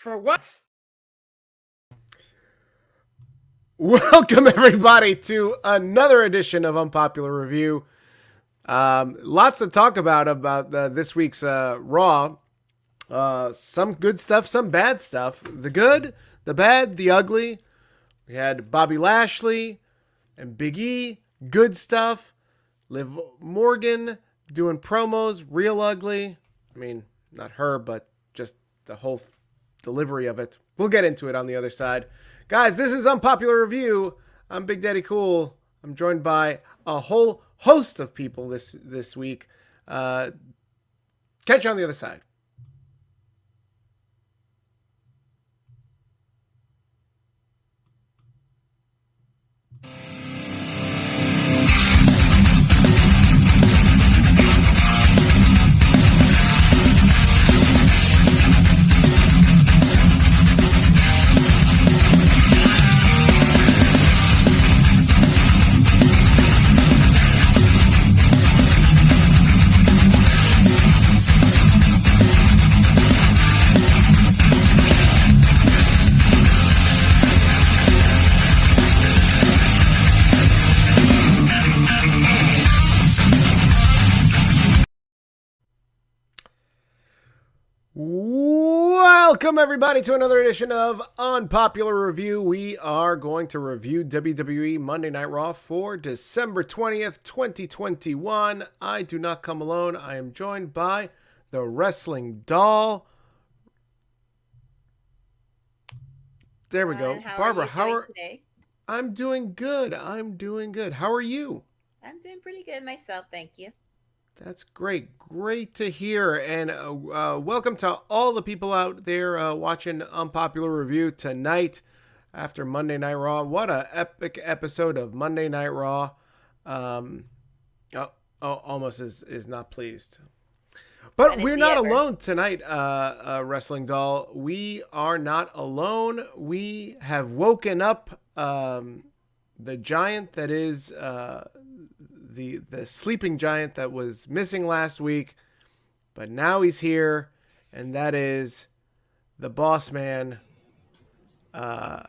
For what? Welcome, everybody, to another edition of Unpopular Review. Lots to talk about this week's Raw. Some good stuff, some bad stuff. The good, the bad, the ugly. We had Bobby Lashley and Biggie. Good stuff. Liv Morgan doing promos, real ugly. I mean, not her, but just the whole delivery of it. We'll get into it on the other side. Guys, this is Unpopular Review. I'm Big Daddy Cool. I'm joined by a whole host of people this week. Catch you on the other side. Welcome, everybody, to another edition of Unpopular Review. We are going to review WWE Monday Night Raw for December 20th, 2021. I do not come alone. I am joined by the Wrestling Doll. There we go. Barbara, how are you today? I'm doing good. How are you? I'm doing pretty good myself, thank you. That's great. Great to hear. And welcome to all the people out there watching Unpopular Review tonight after Monday Night Raw. What an epic episode of Monday Night Raw. Almost is not pleased. But we're not alone tonight, Wrestling Doll. We are not alone. We have woken up the giant that is... The sleeping giant that was missing last week, but now he's here, and that is the boss man, the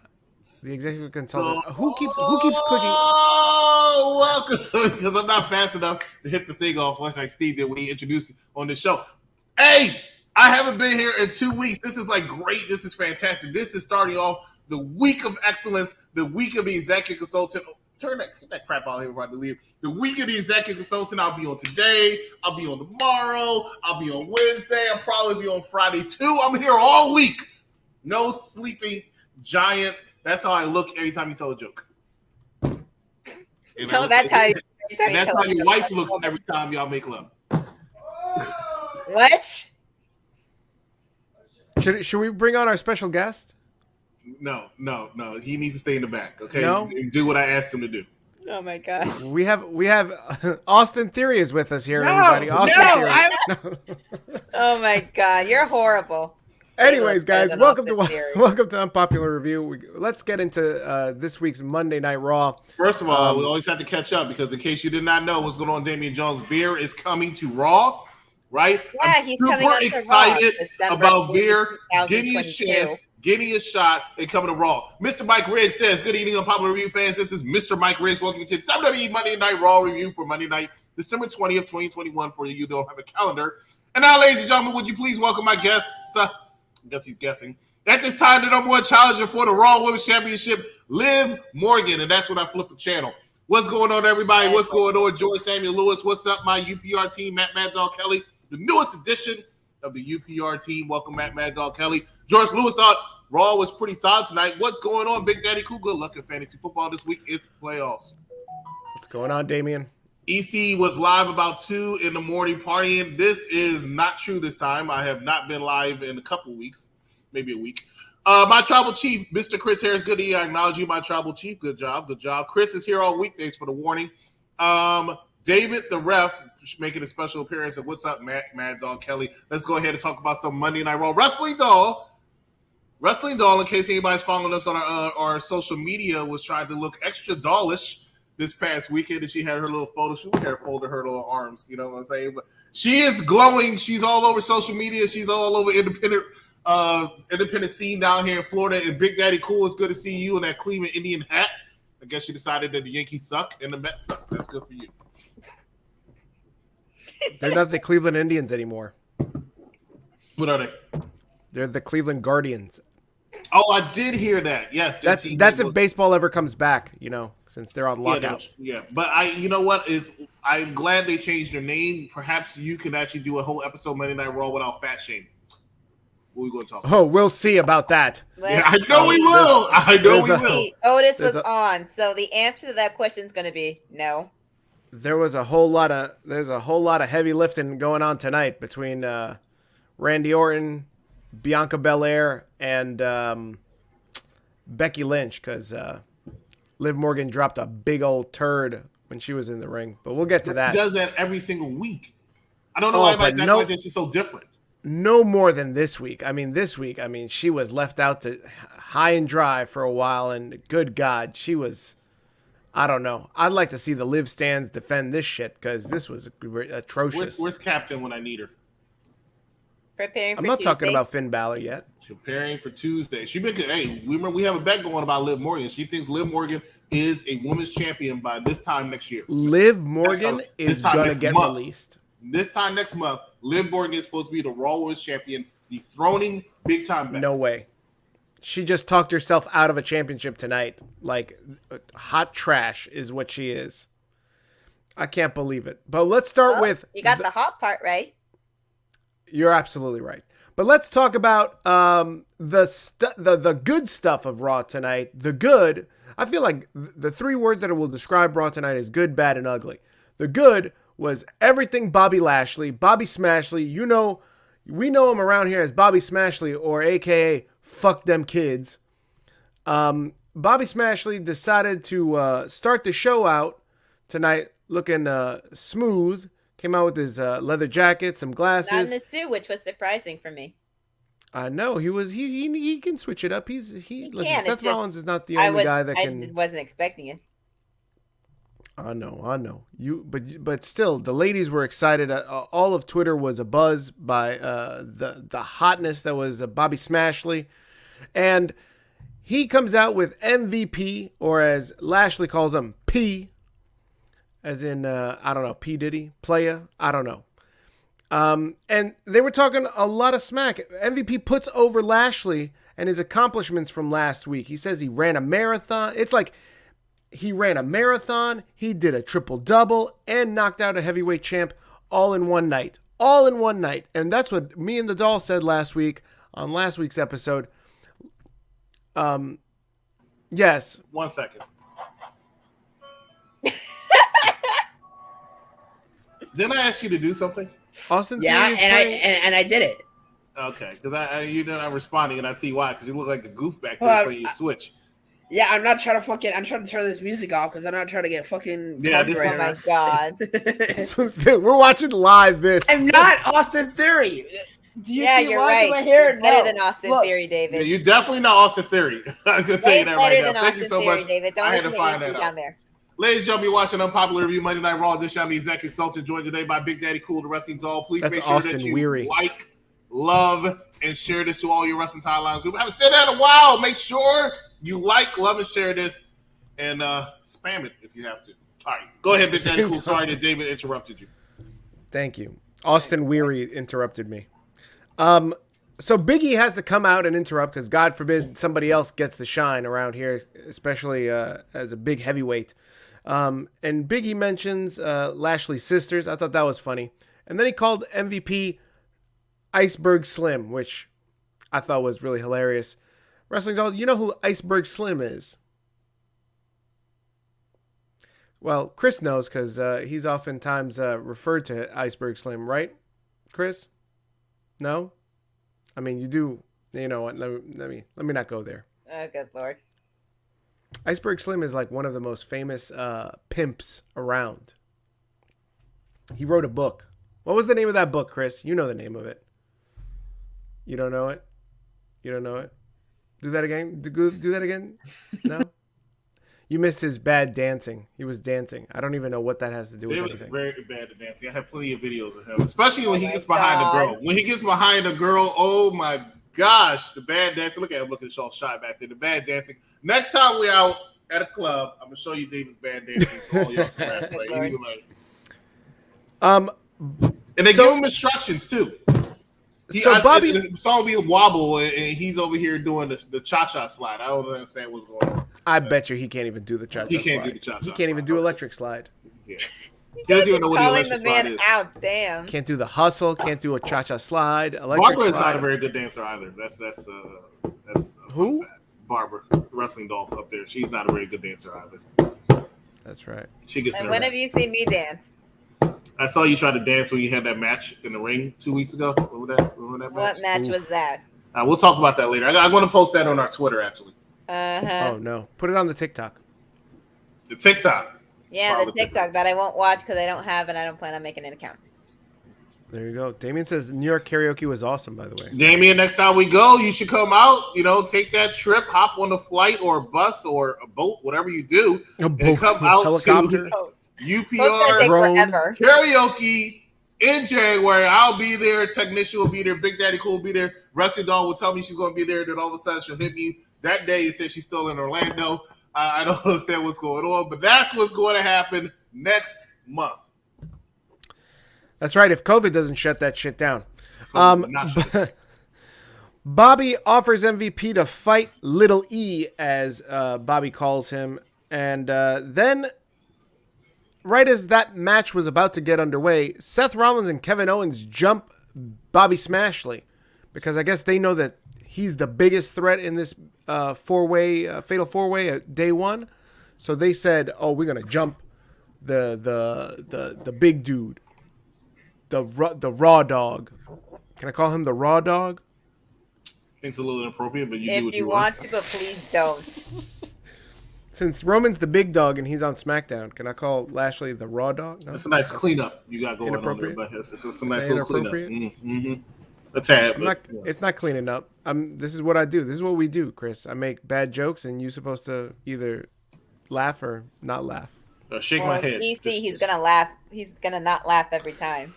executive consultant. Who keeps clicking? Oh, welcome, because I'm not fast enough to hit the thing off like Steve did when he introduced it on the show. Hey, I haven't been here in 2 weeks. This is like great. This is fantastic. This is starting off the week of excellence, the week of the executive consultant. Get that crap out of here about to leave. The week of the executive consultant, I'll be on today. I'll be on tomorrow. I'll be on Wednesday. I'll probably be on Friday too. I'm here all week. No sleeping giant. That's how I look every time you tell a joke. No, that's how you. And that's how your wife looks every time y'all make love. What? Should we bring on our special guest? No. He needs to stay in the back, okay? No? And do what I asked him to do. Oh my gosh. We have Austin Theory is with us here, everybody. Oh my God, you're horrible. Anyways, guys, welcome to Unpopular Review. Let's get into this week's Monday Night Raw. First of all, we always have to catch up because in case you did not know what's going on, Damian Jones, Veer is coming to Raw, right? Yeah, I'm super excited about Veer getting his chance, getting his shot, and coming to Raw. Mr. Mike Riggs says, good evening, Unpopular Review fans. This is Mr. Mike Riggs. Welcome to WWE Monday Night Raw review for Monday night, December 20th, 2021, for you don't have a calendar. And now, ladies and gentlemen, would you please welcome my guests? I guess he's guessing. At this time, the number one challenger for the Raw Women's Championship, Liv Morgan. And that's when I flip the channel. What's going on, everybody? What's going on, George Samuel Lewis? What's up, my UPR team, Matt Mad Dog Kelly, the newest edition of the UPR team. Welcome, Matt Mad Dog Kelly. George Lewis thought Raw was pretty solid tonight. What's going on, Big Daddy Cool? Good luck in fantasy football this week. It's playoffs. What's going on, Damian? EC was live about 2 in the morning partying. This is not true this time. I have not been live in a couple weeks, maybe a week. My tribal chief, Mr. Chris Harris, good to you. I acknowledge you, my tribal chief. Good job. Chris is here all week. Thanks for the warning. David, the ref, making a special appearance. And what's up, Mad Dog Kelly? Let's go ahead and talk about some Monday Night Raw. Wrestling Doll, in case anybody's following us on our social media, was trying to look extra dollish this past weekend, and she had her little photo shoot. Hair folded her little arms, you know what I'm saying? But she is glowing. She's all over social media. She's all over independent independent scene down here in Florida. And Big Daddy Cool, it's good to see you in that Cleveland Indian hat. I guess you decided that the Yankees suck and the Mets suck. That's good for you. They're not the Cleveland Indians anymore. What are they? They're the Cleveland Guardians. Oh, I did hear that. Yes, that's if baseball ever comes back. Since they're on lockout. Yeah, but you know what? I'm glad they changed their name. Perhaps you can actually do a whole episode of Monday Night Raw without fat shaming. What are we going to talk about? Oh, we'll see about that. Yeah, I know we will. I know we will. Otis was on, so the answer to that question is going to be no. There's a whole lot of heavy lifting going on tonight between Randy Orton, Bianca Belaire, and Becky Lynch, because Liv Morgan dropped a big old turd when she was in the ring. But we'll get to that. She does that every single week. I don't know why like this is so different. No more than this week. This week, she was left out to high and dry for a while, and good God, she was, I don't know. I'd like to see the Liv stands defend this shit, because this was atrocious. Where's Captain when I need her? Preparing for I'm not Tuesday. talking about Finn Balor yet. Preparing for Tuesday. Remember we have a bet going about Liv Morgan. She thinks Liv Morgan is a women's champion by this time next year. Liv Morgan is going to get released. This time next month, Liv Morgan is supposed to be the Raw Women's Champion, dethroning big time bets. No way. She just talked herself out of a championship tonight. Like, hot trash is what she is. I can't believe it. But let's start with... You got the hot part right. You're absolutely right. But let's talk about the good stuff of Raw tonight. The good, I feel like the three words that will describe Raw tonight is good, bad, and ugly. The good was everything Bobby Lashley, Bobby Smashley. We know him around here as Bobby Smashley, or AKA fuck them kids. Bobby Smashley decided to start the show out tonight looking smooth. Came out with his leather jacket, some glasses. Not in a suit, which was surprising for me. I know he can switch it up. Listen, Seth Rollins is not the only only guy that can. I wasn't expecting it. I know. But still, the ladies were excited. All of Twitter was abuzz by the hotness that was Bobby Smashley, and he comes out with MVP, or as Lashley calls him, P, as in I don't know, P Diddy, playa, I don't know. And they were talking a lot of smack. MVP puts over Lashley and his accomplishments from last week. He says he ran a marathon. It's like he ran a marathon, he did a triple-double, and knocked out a heavyweight champ all in one night. All in one night. And that's what me and the doll said last week on last week's episode. Yes. 1 second. Didn't I ask you to do something? Austin? Yeah, and I did it. Okay, because you're not responding, and I see why. Because you look like a goof back there playing your Switch. Yeah, I'm not trying to I'm trying to turn this music off because I'm not trying to get fucking. Yeah, Oh my God. We're watching live this. I'm not Austin Theory. Do you see you're why right. my hair? You're better than Austin Theory, David. Yeah, you're definitely not Austin Theory. I'm going to tell you that right now. Thank you so much. David. Don't I had to listen find to that down out. there. Ladies and gentlemen, you're watching Unpopular Review Monday Night Raw. This I'm the executive consultant, joined today by Big Daddy Cool, the wrestling doll. Please That's make sure Austin that you Weary. like, love, and share this to all your wrestling timelines. We haven't said that in a while. Make sure you like, love, and share this, and spam it if you have to. All right, go ahead, Big Daddy Cool. Sorry that David interrupted you. Thank you. Austin Weary interrupted me. So Biggie has to come out and interrupt because God forbid somebody else gets the shine around here, especially as a big heavyweight. And Biggie mentions Lashley's sisters. I thought that was funny. And then he called MVP Iceberg Slim, which I thought was really hilarious. Wrestling Doll, you know who Iceberg Slim is? Well, Chris knows because he's oftentimes referred to Iceberg Slim, right, Chris? No? I mean, you do. You know what? Let me not go there. Oh, good Lord. Iceberg Slim is like one of the most famous pimps around. He wrote a book. What was the name of that book, Chris? You know the name of it. You don't know it? You don't know it? Do that again? Do that again? No? You missed his bad dancing. He was dancing. I don't even know what that has to do with anything. He was very bad at dancing. I have plenty of videos of him, especially when he gets behind a girl. When he gets behind a girl, oh my gosh, the bad dancing. Look at him looking all shy back there. The bad dancing. Next time we out at a club, I'm gonna show you David's bad dancing. So all y'all can laugh, right? And they give him instructions too. Bobby saw me wobble, and he's over here doing the cha-cha slide. I don't understand what's going on. I bet you he can't even do the cha-cha slide. He can't do the cha-cha. He can't even do electric slide. Yeah. He doesn't even know what the electric slide is. Out, damn. Can't do the hustle. Can't do a cha-cha slide. Electric Barbara is slide. not a very good dancer either. That's who? Barbara, the wrestling doll up there. She's not a very good dancer either. That's right. She gets And nervous. when have you seen me dance? I saw you try to dance when you had that match in the ring 2 weeks ago. Remember that match? What match was that? We'll talk about that later. I'm going to post that on our Twitter, actually. Oh, no. Put it on the TikTok. The TikTok. Yeah, the TikTok that I won't watch because I don't have and I don't plan on making an account. There you go. Damian says New York karaoke was awesome, by the way. Damian, next time we go, you should come out, take that trip, hop on a flight or a bus or a boat, whatever you do, and come out helicopter. to UPR karaoke in January. I'll be there. Technician will be there. Big Daddy Cool will be there. Wrestling Doll will tell me she's going to be there. Then all of a sudden she'll hit me that day and say she's still in Orlando. I don't understand what's going on, but that's what's going to happen next month. That's right. If COVID doesn't shut that shit down. Bobby offers MVP to fight Little E, as Bobby calls him. And then, right as that match was about to get underway, Seth Rollins and Kevin Owens jump Bobby Smashley, because I guess they know that he's the biggest threat in this fatal four-way at day one. So they said, "Oh, we're gonna jump the big dude, the raw dog." Can I call him the raw dog? I think it's a little inappropriate, but you if do what you want to, but please don't. Since Roman's the big dog and he's on SmackDown, can I call Lashley the raw dog? No? That's a nice cleanup you got going on there, but it's a nice little cleanup. Mm-hmm. A tad, but, It's not cleaning up. This is what I do. This is what we do, Chris. I make bad jokes, and you're supposed to either laugh or not laugh. Shake my head. He's gonna laugh. He's gonna not laugh every time.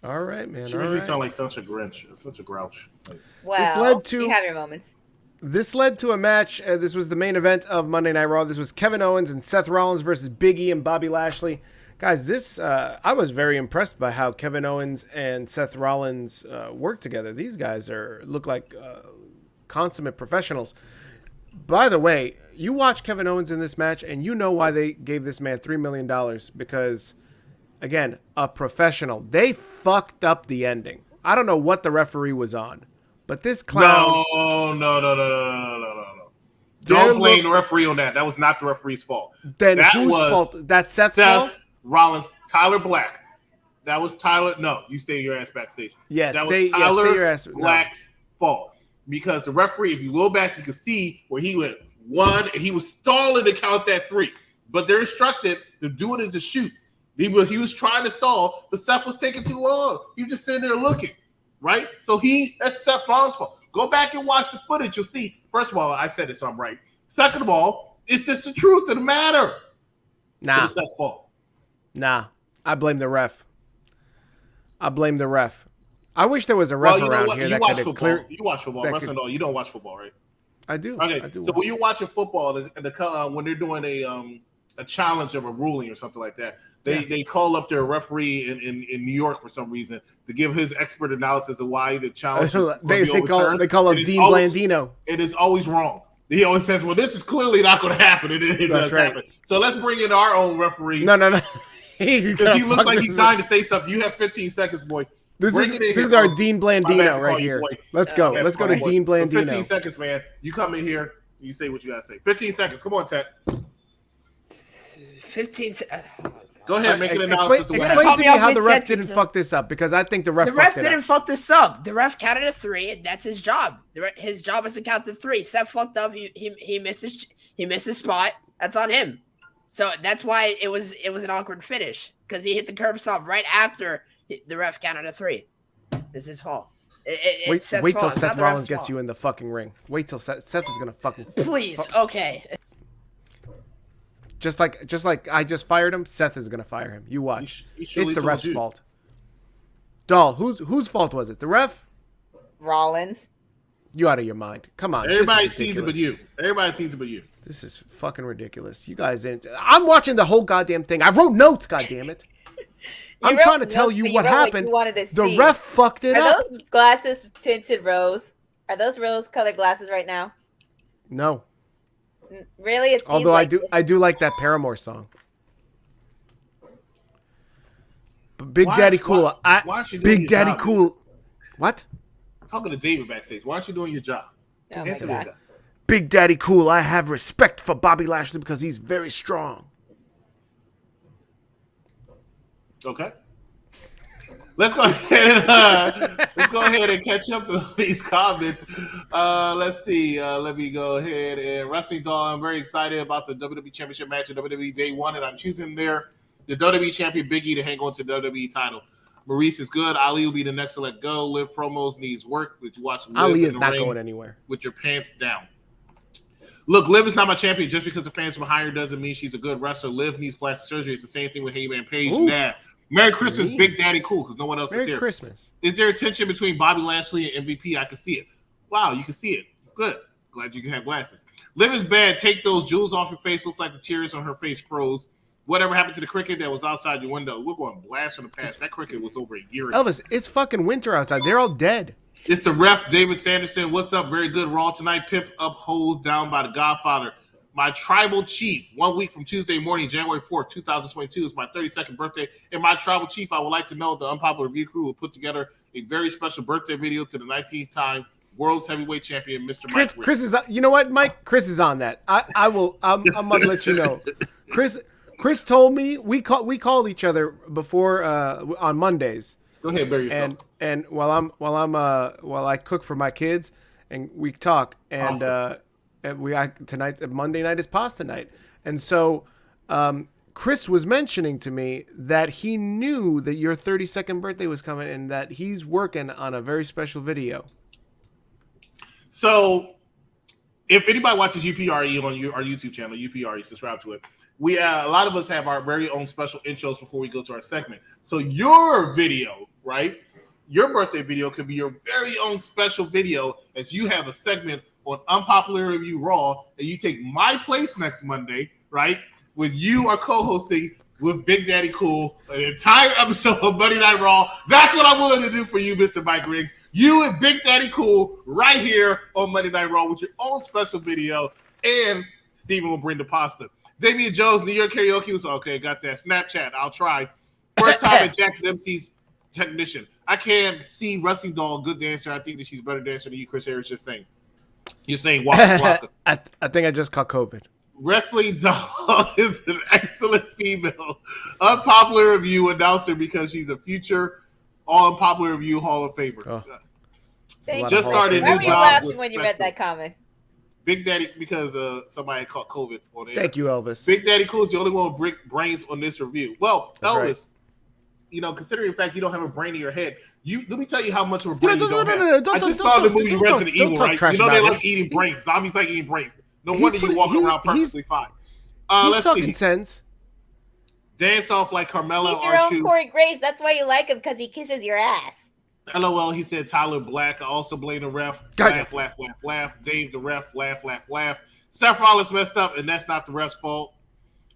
All right, man. She made me sound like such a Grinch, such a grouch. Well, you have your moments. This led to a match. This was the main event of Monday Night Raw. This was Kevin Owens and Seth Rollins versus Biggie and Bobby Lashley. Guys, I was very impressed by how Kevin Owens and Seth Rollins work together. These guys look like consummate professionals. By the way, you watch Kevin Owens in this match, and you know why they gave this man $3 million. Because, again, a professional. They fucked up the ending. I don't know what the referee was on, but this clown... No. Don't blame the referee on that. That was not the referee's fault. Then whose fault? That's Seth's fault? Rollins, Tyler Black. That was Tyler. No, you stay your ass backstage. Yes, that stay your ass. Black's fault, because the referee, if you go back, you can see where he went one, and he was stalling to count that 3. But they're instructed to do it as a shoot. He was trying to stall, but Seth was taking too long. He was just sitting there looking, right? So that's Seth Rollins' fault. Go back and watch the footage. You'll see. First of all, I said it, so I'm right. Second of all, it's just the truth of the matter. Nah, it's Seth's fault. Nah, I blame the ref. I wish there was a ref around here that could clear. You watch football, wrestling. You don't watch football, right? I do. Okay, so when you're watching football, when they're doing a challenge of a ruling or something like that, they call up their referee in New York for some reason to give his expert analysis of why the challenge they call up Dean Blandino. It is always wrong. He always says, "Well, this is clearly not going to happen." It does happen. So let's bring in our own referee. No. He looks like he's trying to say stuff. You have 15 seconds, boy. This is our Dean Blandino right here. Let's go. Let's go to Dean Blandino. 15 seconds, man. You come in here. You say what you got to say. 15 seconds. Come on, Ted. 15 seconds. Go ahead, make an analysis. Explain to me how the ref didn't fuck this up, because I think the ref didn't fuck this up. The ref counted a 3, and that's his job. His job is to count the 3. Seth fucked up. He missed his spot. That's on him. So that's why it was an awkward finish, because he hit the curb stop right after the ref counted a 3. This is his fault. Wait till Seth Rollins gets you in the fucking ring. Wait till Seth is gonna fucking. Please, okay. Just like I just fired him, Seth is gonna fire him. You watch. It's the ref's fault. Doll, whose fault was it? The ref? Rollins. You out of your mind. Come on. Everybody sees it but you. Everybody sees it but you. This is fucking ridiculous. You guys didn't. I'm watching the whole goddamn thing. I wrote notes, goddammit. I'm trying to tell you what happened. The ref fucked it up. Are those glasses tinted rose? Are those rose-colored glasses right now? No. Really? Although I do like that Paramore song. But Big Daddy Cool. Big Daddy Cool. What? I'm talking to David backstage. Why aren't you doing your job? Oh my God. Big Daddy Cool. I have respect for Bobby Lashley because he's very strong. Okay. Let's go ahead and catch up to these comments. Let's see. Let me go ahead and Wrestling Doll. I'm very excited about the WWE Championship match at WWE Day 1, and I'm choosing the WWE Champion Biggie to hang on to the WWE title. Maurice is good. Ali will be the next to let go. Liv promos needs work. Did you watch Liv Ali is not going anywhere. With your pants down. Look, Liv is not my champion. Just because the fans behind her doesn't mean she's a good wrestler. Liv needs plastic surgery. It's the same thing with Heyman Page. Nah. Merry Christmas, Big Daddy Cool, because no one else is here. Merry Christmas. Is there a tension between Bobby Lashley and MVP? I can see it. Wow, you can see it. Good. Glad you can have glasses. Liv is bad. Take those jewels off your face. Looks like the tears on her face froze. Whatever happened to the cricket that was outside your window? We're going blast from the past. That cricket was over a year ago. Elvis, it's fucking winter outside. They're all dead. It's the ref, David Sanderson. What's up? Very good Raw tonight. Pimp up holes down by the Godfather. My tribal chief, 1 week from Tuesday morning, January 4th, 2022, is my 32nd birthday. And my tribal chief, I would like to know the Unpopular Review crew will put together a very special birthday video to the 19th time World's Heavyweight Champion, Mr. Mike. Chris is, you know what, Mike? Chris is on that. I'm going to let you know. Chris told me, we called each other before on Mondays. Go ahead, bury yourself. And while I cook for my kids and we talk and Monday night is pasta night. And so Chris was mentioning to me that he knew that your 32nd birthday was coming and that he's working on a very special video. So if anybody watches UPRE on our YouTube channel, UPRE, subscribe to it. We a lot of us have our very own special intros before we go to our segment. So your video, right? Your birthday video could be your very own special video as you have a segment on Unpopular Review Raw, and you take my place next Monday, right? With you are co-hosting with Big Daddy Cool an entire episode of Monday Night Raw. That's what I'm willing to do for you, Mr. Mike Riggs. You and Big Daddy Cool right here on Monday Night Raw with your own special video, and Steven will bring the pasta. Damian Jones, New York Karaoke was okay. Got that. Snapchat, I'll try. First time at Jack Dempsey's technician. I can't see Wrestling Doll, good dancer. I think that she's a better dancer than you, Chris Harris, just saying. You're saying Waka Waka. I think I just caught COVID. Wrestling Doll is an excellent female unpopular review announcer because she's a future all unpopular review Hall of Famer. Oh. Just started a new job. Why were you laughing when you read that comment? Big Daddy, because somebody caught COVID on it. Thank you, Elvis. Big Daddy Cool is the only one with brains on this review. Well, that's Elvis, right. Considering the fact you don't have a brain in your head, let me tell you how much of a brain you don't have. I just saw the movie Resident Evil, right? You know they like eating brains. Zombies like eating brains. No wonder you walk around perfectly fine. He's talking sense. Dance off like Carmella. He's your own Corey Graves. That's why you like him, because he kisses your ass. LOL, he said Tyler Black. I also blame the ref. Gotcha. Laugh. Dave the ref. Laugh. Seth Rollins messed up, and that's not the ref's fault.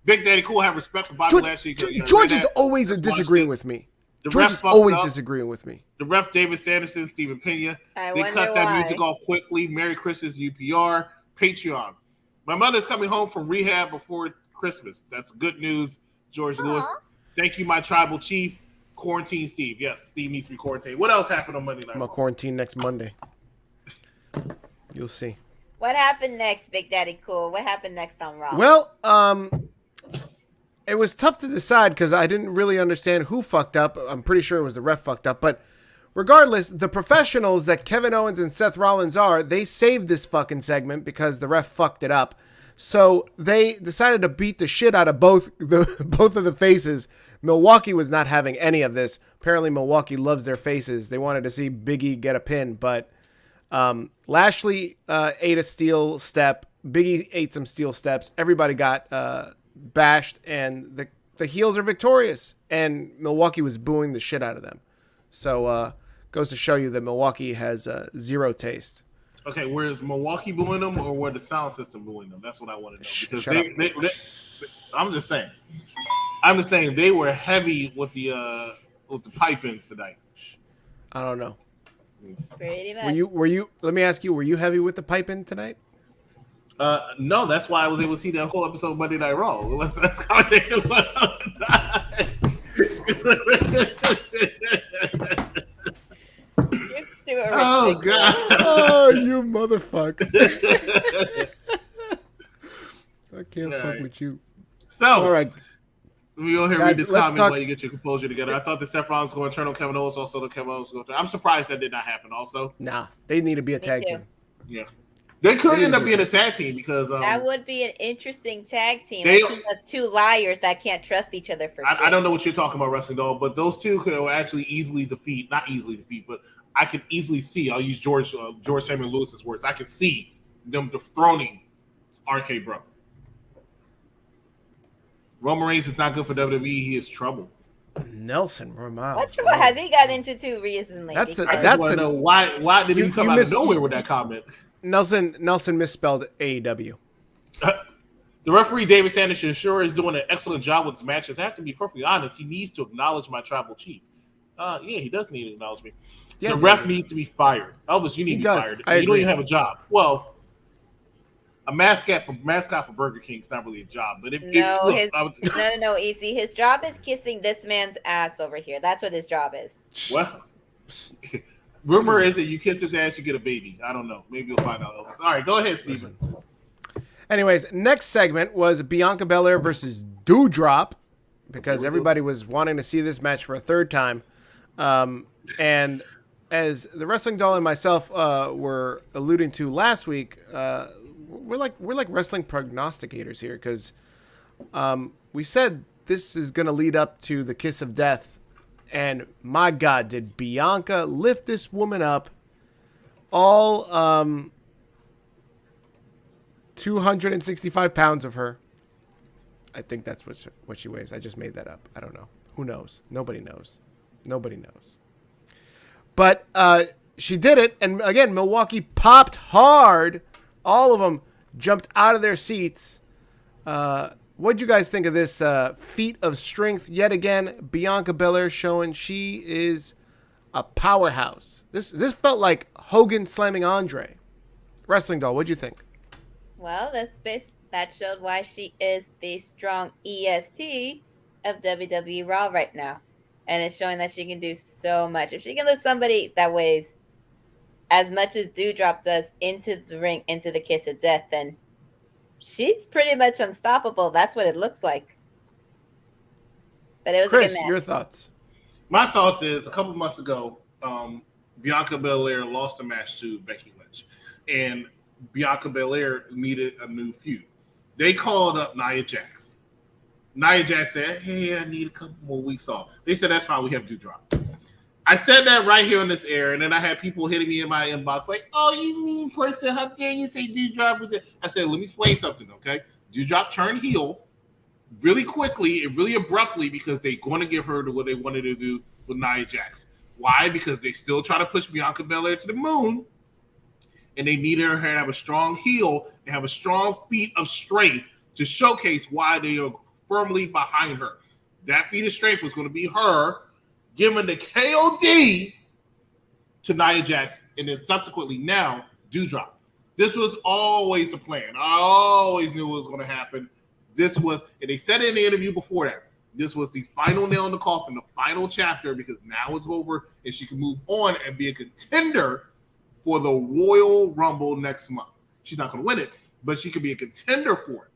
Big Daddy Cool have respect for Bobby Lashley. George is always disagreeing with me. George is always disagreeing with me. The ref, David Sanderson, Stephen Pena. They cut that music off quickly. Merry Christmas, UPR. Patreon. My mother's coming home from rehab before Christmas. That's good news, George Lewis. Thank you, my tribal chief. Quarantine Steve. Yes, Steve needs to be quarantined. What else happened on Monday night? I'm going to quarantine next Monday. You'll see. What happened next, Big Daddy Cool? What happened next on Raw? Well, it was tough to decide because I didn't really understand who fucked up. I'm pretty sure it was the ref fucked up. But regardless, the professionals that Kevin Owens and Seth Rollins are, they saved this fucking segment because the ref fucked it up. So they decided to beat the shit out of both of the faces. Milwaukee was not having any of this. Apparently, Milwaukee loves their faces. They wanted to see Biggie get a pin, but Lashley ate a steel step. Biggie ate some steel steps. Everybody got bashed, and the heels are victorious. And Milwaukee was booing the shit out of them. So goes to show you that Milwaukee has zero taste. Okay, where's Milwaukee booing them, or where the sound system booing them? That's what I want to know. Because I'm just saying. I'm just saying they were heavy with the pipe-ins tonight. I don't know. Pretty much. Were you? Let me ask you. Were you heavy with the pipe-in tonight? No, that's why I was able to see that whole episode of Monday Night Raw. Let's contact one at a time. Oh God! Oh, you motherfucker! I can't fuck with you. So, all right, we go here read this comment while you get your composure together. I thought the Seth Rollins was going to turn on Kevin Owens. Also, the Kevin Owens was going to turn. I'm surprised that did not happen. Also, nah, they need to be a tag team. Yeah, they could end up being a tag team because that would be an interesting tag team. Two liars that can't trust each other for. I don't know what you're talking about, Wrestling Dog, but those two could actually not easily defeat, but I can easily see. I'll use George Samuel Lewis's words. I can see them dethroning RK Bro. Roman Reigns is not good for WWE. He is trouble. Nelson Roman. What trouble has he got into too recently? I just want to know why did he come out of nowhere with that comment? Nelson misspelled AEW. The referee David Sanderson sure is doing an excellent job with his matches. I have to be perfectly honest. He needs to acknowledge my tribal chief. Yeah, he does need to acknowledge me. Yeah, the ref needs to be fired. Elvis, you need to be fired. You don't even have a job. Well, a mascot for Burger King is not really a job. But no, easy. His job is kissing this man's ass over here. That's what his job is. Well, rumor is that you kiss his ass, you get a baby. I don't know. Maybe you'll find out, Elvis. All right, go ahead, Steven. Anyways, next segment was Bianca Belaire versus Doudrop, because everybody was wanting to see this match for a third time. And as the Wrestling Doll and myself were alluding to last week, we're like wrestling prognosticators here, because we said this is going to lead up to the Kiss of Death, and my God, did Bianca lift this woman up all 265 pounds of her. I think that's what she weighs. I just made that up. I don't know. Who knows? Nobody knows. But she did it, and again, Milwaukee popped hard. All of them jumped out of their seats. What'd you guys think of this feat of strength? Yet again, Bianca Belaire showing she is a powerhouse. This felt like Hogan slamming Andre. Wrestling Doll, what'd you think? Well, that showed why she is the strong EST of WWE Raw right now. And it's showing that she can do so much. If she can lift somebody that weighs as much as Doudrop does into the ring, into the Kiss of Death, then she's pretty much unstoppable. That's what it looks like. But it was Chris, a good match. Your thoughts? My thoughts is a couple months ago, Bianca Belaire lost a match to Becky Lynch. And Bianca Belaire needed a new feud. They called up Nia Jax. Nia Jax said, hey, I need a couple more weeks off. They said, that's fine. We have Dewdrop. I said that right here on this air, and then I had people hitting me in my inbox like, oh, you mean person, how dare you say Dewdrop? I said, let me explain something, okay? Dewdrop turned heel really quickly and really abruptly because they're going to give her to what they wanted to do with Nia Jax. Why? Because they still try to push Bianca Belaire to the moon, and they needed her to have a strong heel and have a strong feat of strength to showcase why they are firmly behind her. That feat of strength was going to be her giving the KOD to Nia Jax, and then subsequently now Doudrop. This was always the plan. I always knew it was going to happen. This was, and they said it in the interview before that, this was the final nail in the coffin, the final chapter, because now it's over and she can move on and be a contender for the Royal Rumble next month. She's not going to win it, but she could be a contender for it.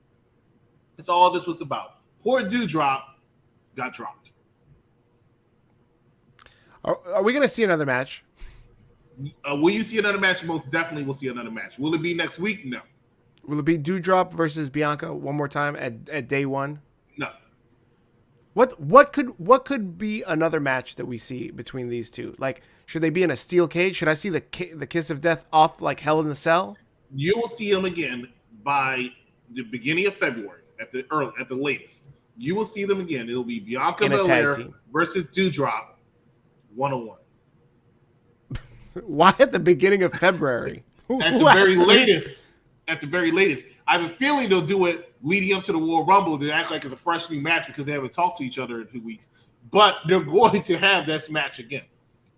That's all this was about. Poor Doudrop got dropped. Are we going to see another match? Will you see another match? Most definitely will see another match. Will it be next week? No. Will it be Doudrop versus Bianca one more time at day one? No. What could be another match that we see between these two? Like, should they be in a steel cage? Should I see the Kiss of Death off like Hell in the Cell? You will see them again by the beginning of February at the latest. You will see them again. It'll be Bianca Belaire versus Doudrop 101. Why at the beginning of February? At the very latest. At the very latest. I have a feeling they'll do it leading up to the Royal Rumble. They act like it's a fresh new match because they haven't talked to each other in 2 weeks. But they're going to have this match again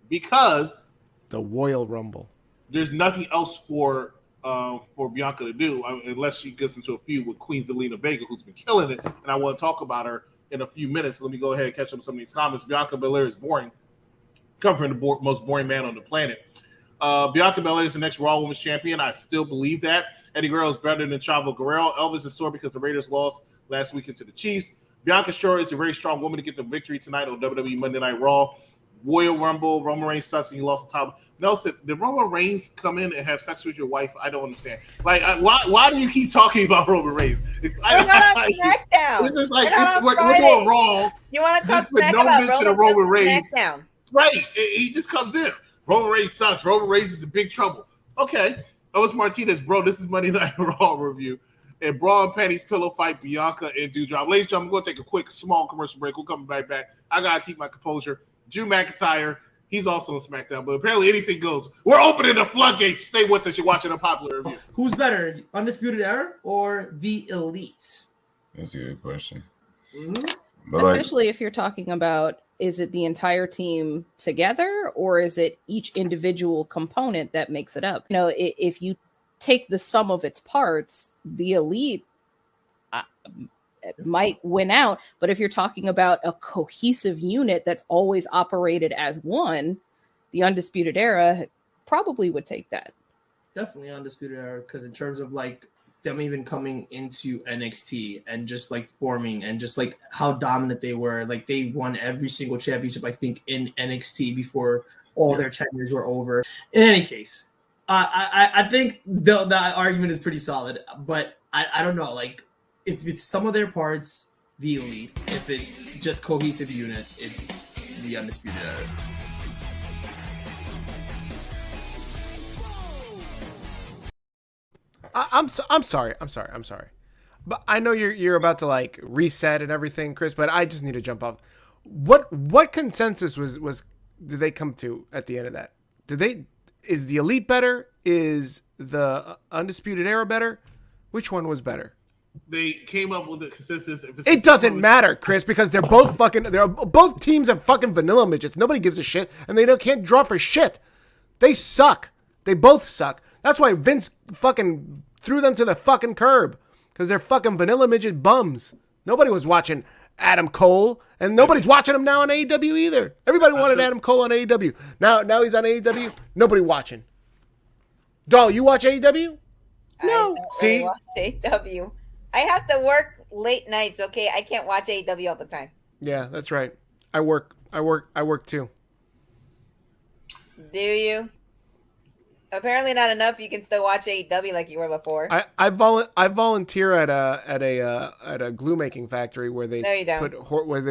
because the Royal Rumble. There's nothing else for Bianca to do unless she gets into a feud with Queen Zelina Vega, who's been killing it. And I want to talk about her in a few minutes. Let me go ahead and catch up with some of these comments. Bianca Belair is boring. Come from the most boring man on the planet. Bianca Belair is the next Raw Women's Champion. I still believe that. Eddie Guerrero is better than Chavo Guerrero. Elvis is sore because the Raiders lost last weekend to the Chiefs. Bianca sure is a very strong woman to get the victory tonight on WWE Monday Night Raw. Royal Rumble, Roman Reigns sucks and he lost the title. Nelson, did Roman Reigns come in and have sex with your wife? I don't understand. Like, why do you keep talking about Roman Reigns? We're not on SmackDown. This is like we're doing wrong. You want to talk with no mention of Roman Reigns? SmackDown. Right. He just comes in. Roman Reigns sucks. Roman Reigns is in big trouble. Okay. Owens Martinez, bro, this is Monday Night Raw review. And Bra and Panties pillow fight Bianca and Doudrop. Ladies and gentlemen, I'm going to take a quick, small commercial break. We'll come right back. I got to keep my composure. Drew McIntyre, he's also on SmackDown, but apparently anything goes. We're opening the floodgates. Stay with us. You're watching Unpopular Review. Who's better, Undisputed Era or The Elite? That's a good question. Mm-hmm. Especially if you're talking about, is it the entire team together or is it each individual component that makes it up? You know, if you take the sum of its parts, the Elite might win out. But if you're talking about a cohesive unit that's always operated as one, the Undisputed Era probably would take that. Definitely Undisputed Era, because in terms of like them even coming into NXT and just like forming and just like how dominant they were, like they won every single championship, I think, in NXT before all their tenures were over. In any case, I think the argument is pretty solid, but I don't know, like if it's some of their parts, the Elite. If it's just cohesive unit, it's the Undisputed Era. I'm sorry. But I know you're about to like reset and everything, Chris, but I just need to jump off. What consensus did they come to at the end of that? Is the Elite better? Is the Undisputed Era better? Which one was better? They came up with the consensus. It doesn't matter, Chris, because both teams are fucking vanilla midgets. Nobody gives a shit, and they can't draw for shit. They suck. They both suck. That's why Vince fucking threw them to the fucking curb, because they're fucking vanilla midget bums. Nobody was watching Adam Cole, and nobody's watching him now on AEW either. Everybody wanted Adam Cole on AEW. Now he's on AEW. Nobody watching. Doll, you watch AEW? No. See? I watch AEW. I have to work late nights, okay? I can't watch AEW all the time. Yeah, that's right. I work too. Do you? Apparently not enough. You can still watch AEW like you were before. I volunteer at a glue making factory where they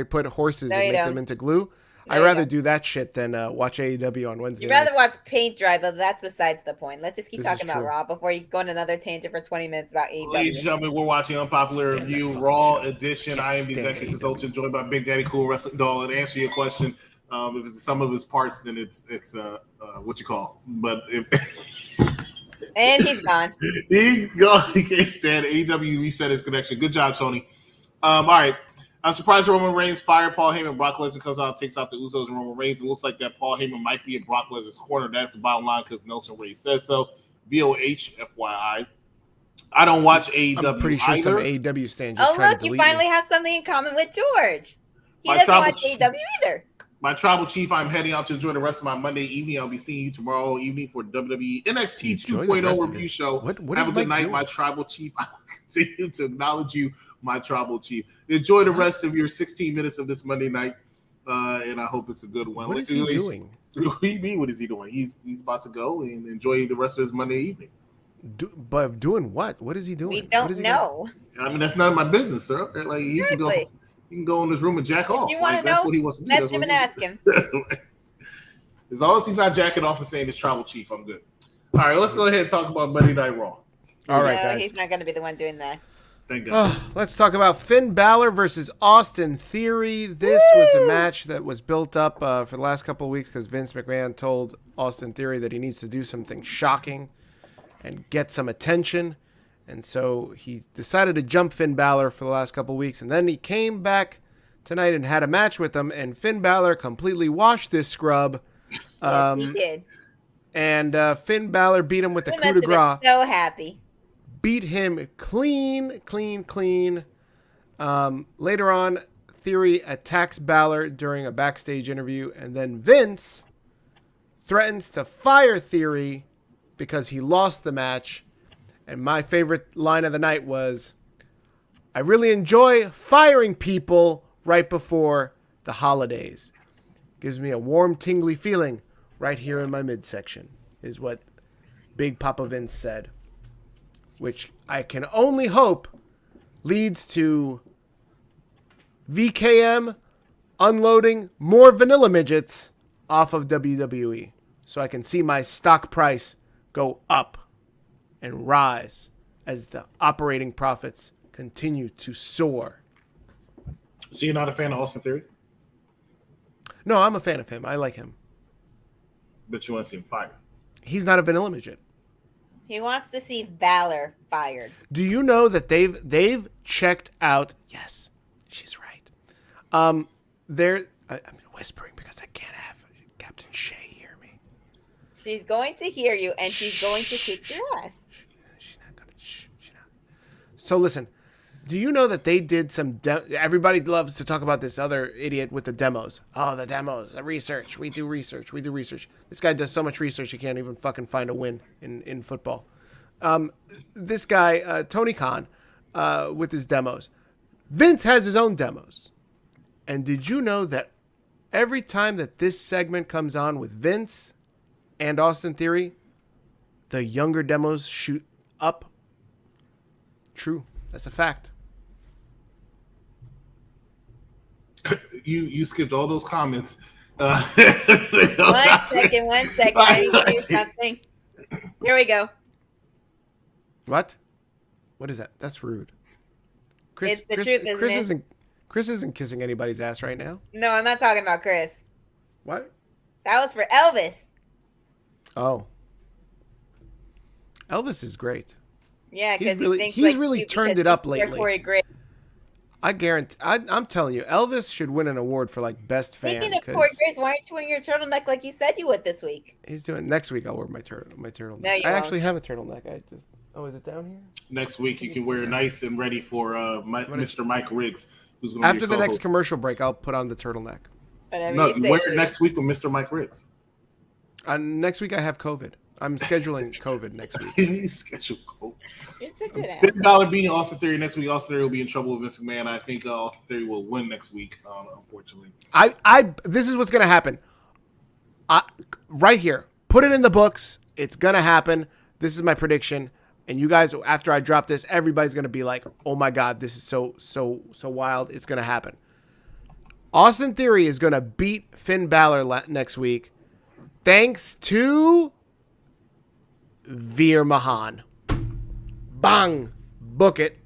put horses and make them into glue. I'd rather do that shit than watch AEW on Wednesday. You'd rather watch paint dry, but that's besides the point. Let's just keep talking about Raw before you go on another tangent for 20 minutes about AEW. Ladies and gentlemen, we're watching Unpopular Review Raw Edition. I am the executive consultant, joined by Big Daddy Cool Wrestling Doll. And answer your question, if it's some of his parts, then it's what you call. But and he's gone. He's gone. He can't stand AEW. Reset his connection. Good job, Tony. All right. I'm surprised Roman Reigns fired Paul Heyman. Brock Lesnar comes out, takes out the Usos and Roman Reigns. It looks like that Paul Heyman might be in Brock Lesnar's corner. That's the bottom line because Nelson Ray said so. VOH, FYI. I don't watch AEW. I'm pretty sure either. some AEW stand just trying to delete you finally have something in common with George. He doesn't watch AEW either. My tribal chief, I'm heading out to enjoy the rest of my Monday evening. I'll be seeing you tomorrow evening for WWE NXT 2.0 review show. What have a good night, my tribal chief. I will continue to acknowledge you, my tribal chief. Enjoy the rest of your 16 minutes of this Monday night, and I hope it's a good one. What is he doing? What do you mean, what is he doing? He's about to go and enjoy the rest of his Monday evening. But doing what? What is he doing? We don't know. I mean, that's none of my business, sir. Like he can go. You can go in this room and jack off. You want to know? That's what he wants to do. Message him and ask him. As long as he's not jacking off and saying it's tribal chief, I'm good. All right, let's go ahead and talk about Monday Night Raw. All right, guys. He's not going to be the one doing that. Thank God. Let's talk about Finn Balor versus Austin Theory. This was a match that was built up for the last couple of weeks because Vince McMahon told Austin Theory that he needs to do something shocking and get some attention. And so he decided to jump Finn Balor for the last couple weeks. And then he came back tonight and had a match with him. And Finn Balor completely washed this scrub. Yes, he did. And Finn Balor beat him with the He coup must de have grace. been so happy. Beat him clean. Later on, Theory attacks Balor during a backstage interview. And then Vince threatens to fire Theory because he lost the match. And my favorite line of the night was, I really enjoy firing people right before the holidays. Gives me a warm, tingly feeling right here in my midsection, is what Big Papa Vince said. Which I can only hope leads to VKM unloading more vanilla midgets off of WWE. So I can see my stock price go up and rise as the operating profits continue to soar. So you're not a fan of Austin Theory? No, I'm a fan of him. I like him. But you want to see him fired? He's not a vanilla midget. He wants to see Balor fired. Do you know that they've checked out? Yes, she's right. I'm whispering because I can't have Captain Shea hear me. She's going to hear you, and she's going to kick your ass. She's not gonna. She's not. So listen, do you know that they did some? Everybody loves to talk about this other idiot with the demos. Oh, the demos, the research. We do research. This guy does so much research he can't even fucking find a win in football. This guy Tony Khan with his demos. Vince has his own demos. And did you know that every time that this segment comes on with Vince and Austin Theory, the younger demos shoot up? True. That's a fact. You skipped all those comments. One second. I need to do something. Here we go. What? What is that? That's rude. It's the truth, isn't it? Chris isn't kissing anybody's ass right now. No, I'm not talking about Chris. What? That was for Elvis. Oh. Elvis is great. Yeah, because he's really turned it up lately. Corey Graves. I guarantee. I'm telling you, Elvis should win an award for like best fan. Speaking of Corey Graves, why aren't you wearing your turtleneck like you said you would this week? He's doing next week. I'll wear my turtleneck. No, you I won't. actually have a turtleneck. Is it down here? Next week you can wear nice and ready for Mr. Mike Riggs, who's going to After the next commercial break, I'll put on the turtleneck. No, you wear it next week with Mr. Mike Riggs. Next week I have COVID. I'm scheduling COVID next week. He's scheduled COVID. Finn Balor beating Austin Theory next week. Austin Theory will be in trouble with Vince McMahon. I think Austin Theory will win next week. Unfortunately, This is what's gonna happen. Right here, put it in the books. It's gonna happen. This is my prediction. And you guys, after I drop this, everybody's gonna be like, "Oh my god, this is so wild." It's gonna happen. Austin Theory is gonna beat Finn Balor next week, thanks to Veer Mahan. Bang! Book it.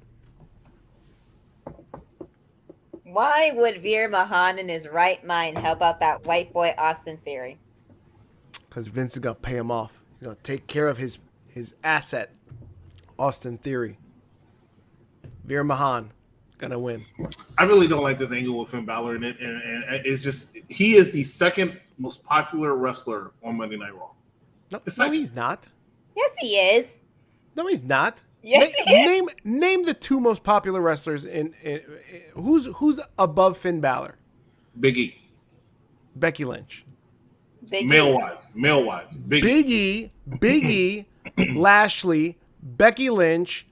Why would Veer Mahan in his right mind help out that white boy Austin Theory? Because Vince is going to pay him off. He's going to take care of his asset, Austin Theory. Veer Mahan is going to win. I really don't like this angle with Finn Balor in it. And it's just, he is the second most popular wrestler on Monday Night Raw. No, he's not. Yes, he is. No, he's not. Yes, he is. Name the two most popular wrestlers in who's above Finn Balor? Biggie. Becky Lynch. Male wise. Biggie, Lashley, Becky Lynch,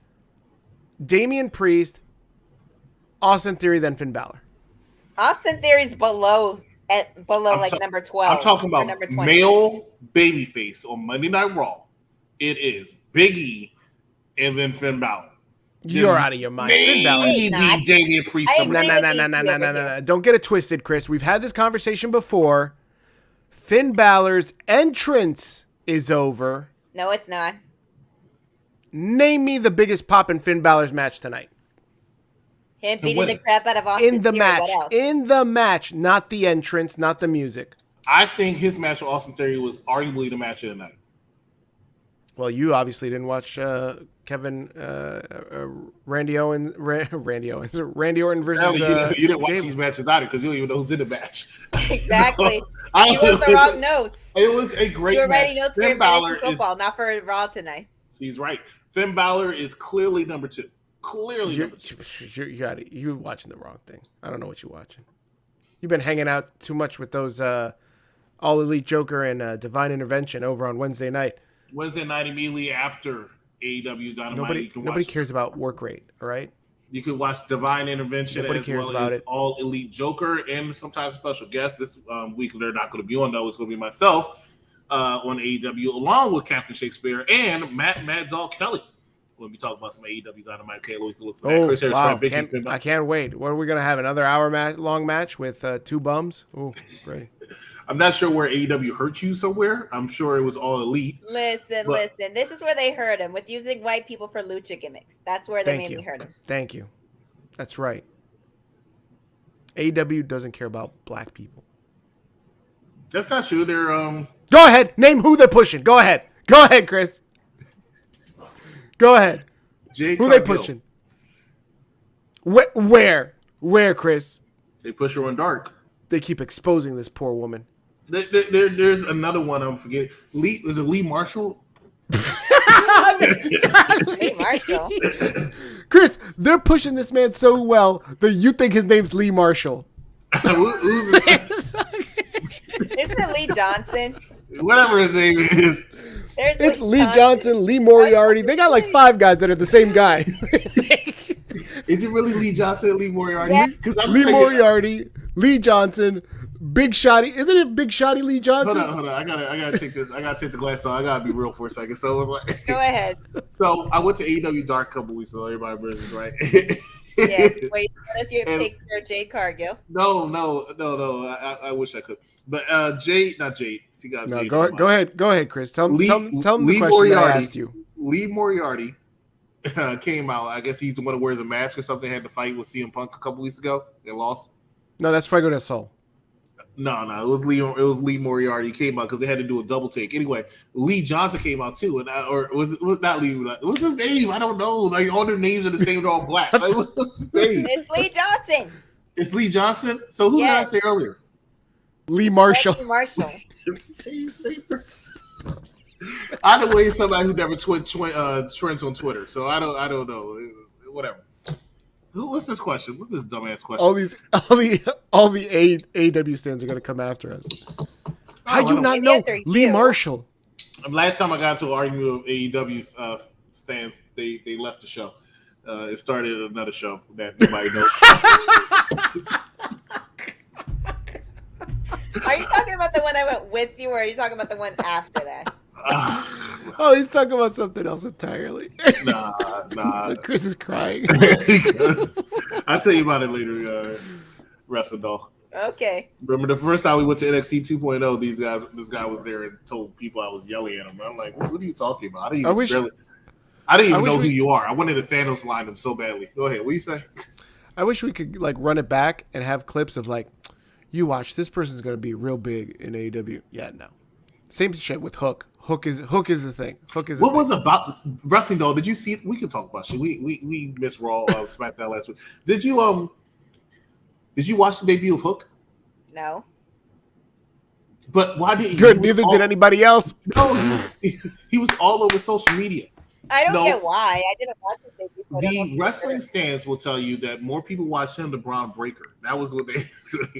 Damian Priest, Austin Theory, then Finn Balor. Austin Theory's below number 12. I'm talking about male babyface on Monday Night Raw. It is Biggie and then Finn Balor. You're out of your mind. Finn Balor. Maybe Damian Priest. No. Don't get it twisted, Chris. We've had this conversation before. Finn Balor's entrance is over. No, it's not. Name me the biggest pop in Finn Balor's match tonight. Him beating the crap out of Austin in the Theory. match. What else? In the match, not the entrance, not the music. I think his match with Austin Theory was arguably the match of the night. Well, you obviously didn't watch Randy Orton versus you didn't watch Gable. these matches either because you don't even know who's in the match. Exactly. So, You wrote the wrong notes. It was a great You were match. writing notes for Finn Balor fantasy football, not for Raw tonight. He's right. Finn Balor is clearly number 2. Clearly number 2. You got it. You're watching the wrong thing. I don't know what you're watching. You've been hanging out too much with those All Elite Joker and Divine Intervention over on Wednesday night. Wednesday night immediately after AEW Dynamite. Nobody cares about work rate, all right? You can watch Divine Intervention Nobody as cares well about as it. All Elite Joker and sometimes special guests. This week they're not going to be on, though. It's going to be myself on AEW along with Captain Shakespeare and Mad Dog Kelly. We'll be talking about some AEW Dynamite. Can't wait to look for that. Oh, Chris Harris, wow. Vicky, I can't wait. What are we going to have? Another long match with 2 bums? Oh, great. I'm not sure where AEW hurt you somewhere. I'm sure it was All Elite. Listen. This is where they hurt him with using white people for lucha gimmicks. That's where they mainly hurt him. Thank you. That's right. AEW doesn't care about black people. That's not true. They're Go ahead. Name who they're pushing. Go ahead. Go ahead, Chris. Go ahead. Jade Who they Cargill. pushing? Where, Chris? They push her on Dark. They keep exposing this poor woman. There's another one I'm forgetting. Is it Lee Marshall? Lee Marshall. Chris, they're pushing this man so well that you think his name's Lee Marshall. Who's Isn't it Lee Johnson? Whatever his name is. It's Lee Johnson, Lee Moriarty. They got like 5 guys that are the same guy. Is it really Lee Johnson and Lee Moriarty? Yeah. Lee Moriarty, Lee Johnson, Big Shotty. Isn't it Big Shotty Lee Johnson? Hold on. I gotta take this. I gotta take the glass off. I gotta be real for a second. So it was like, Go ahead. so I went to AEW Dark a couple weeks ago. Everybody remembers, right? Yes. Wait, that's your picture of Jade Cargill. No. I wish I could. But Jade. See, got No, Jade. go ahead, Chris. Tell him the question Moriarty, that I asked you. Lee Moriarty came out. I guess he's the one who wears a mask or something. Had to fight with CM Punk a couple weeks ago. They lost. No, that's Fuego del Sol. No, it was Lee Moriarty came out because they had to do a double take. Anyway, Lee Johnson came out too, and was not Lee? What's his name? I don't know. Like all their names are the same. They're all black. Like, what's his name? It's Lee Johnson. It's Lee Johnson. So who did I say earlier? Lee Marshall. Lee Marshall. I know way somebody who never trends on Twitter, so I don't know. Whatever. What's this question? Look at this dumbass question. All the AEW stands are gonna come after us. How do you not know Lee Marshall? Last time I got into an argument with AEW's stands, they left the show. It started another show that nobody knows. Are you talking about the one I went with you, or are you talking about the one after that? He's talking about something else entirely. Nah. Chris is crying. I'll tell you about it later, Wrestling Doll. Okay. Remember the first time we went to NXT 2.0, this guy was there and told people I was yelling at him. I'm like, what are you talking about? I didn't even know who you are. I wanted to Thanos line him so badly. Go ahead. What do you say? I wish we could like run it back and have clips of like, you watch, this person's going to be real big in AEW. Yeah, no. Same shit with Hook. Hook is the thing. What was about Wrestling Doll? Did you see it? We can talk about shit. We missed Raw SmackDown last week. Did you watch the debut of Hook? No. But why didn't you? Good, neither did anybody else. No, he was all over social media. I don't get why. I didn't watch the debut. The wrestling stands will tell you that more people watch him than Braun Breaker. That was what they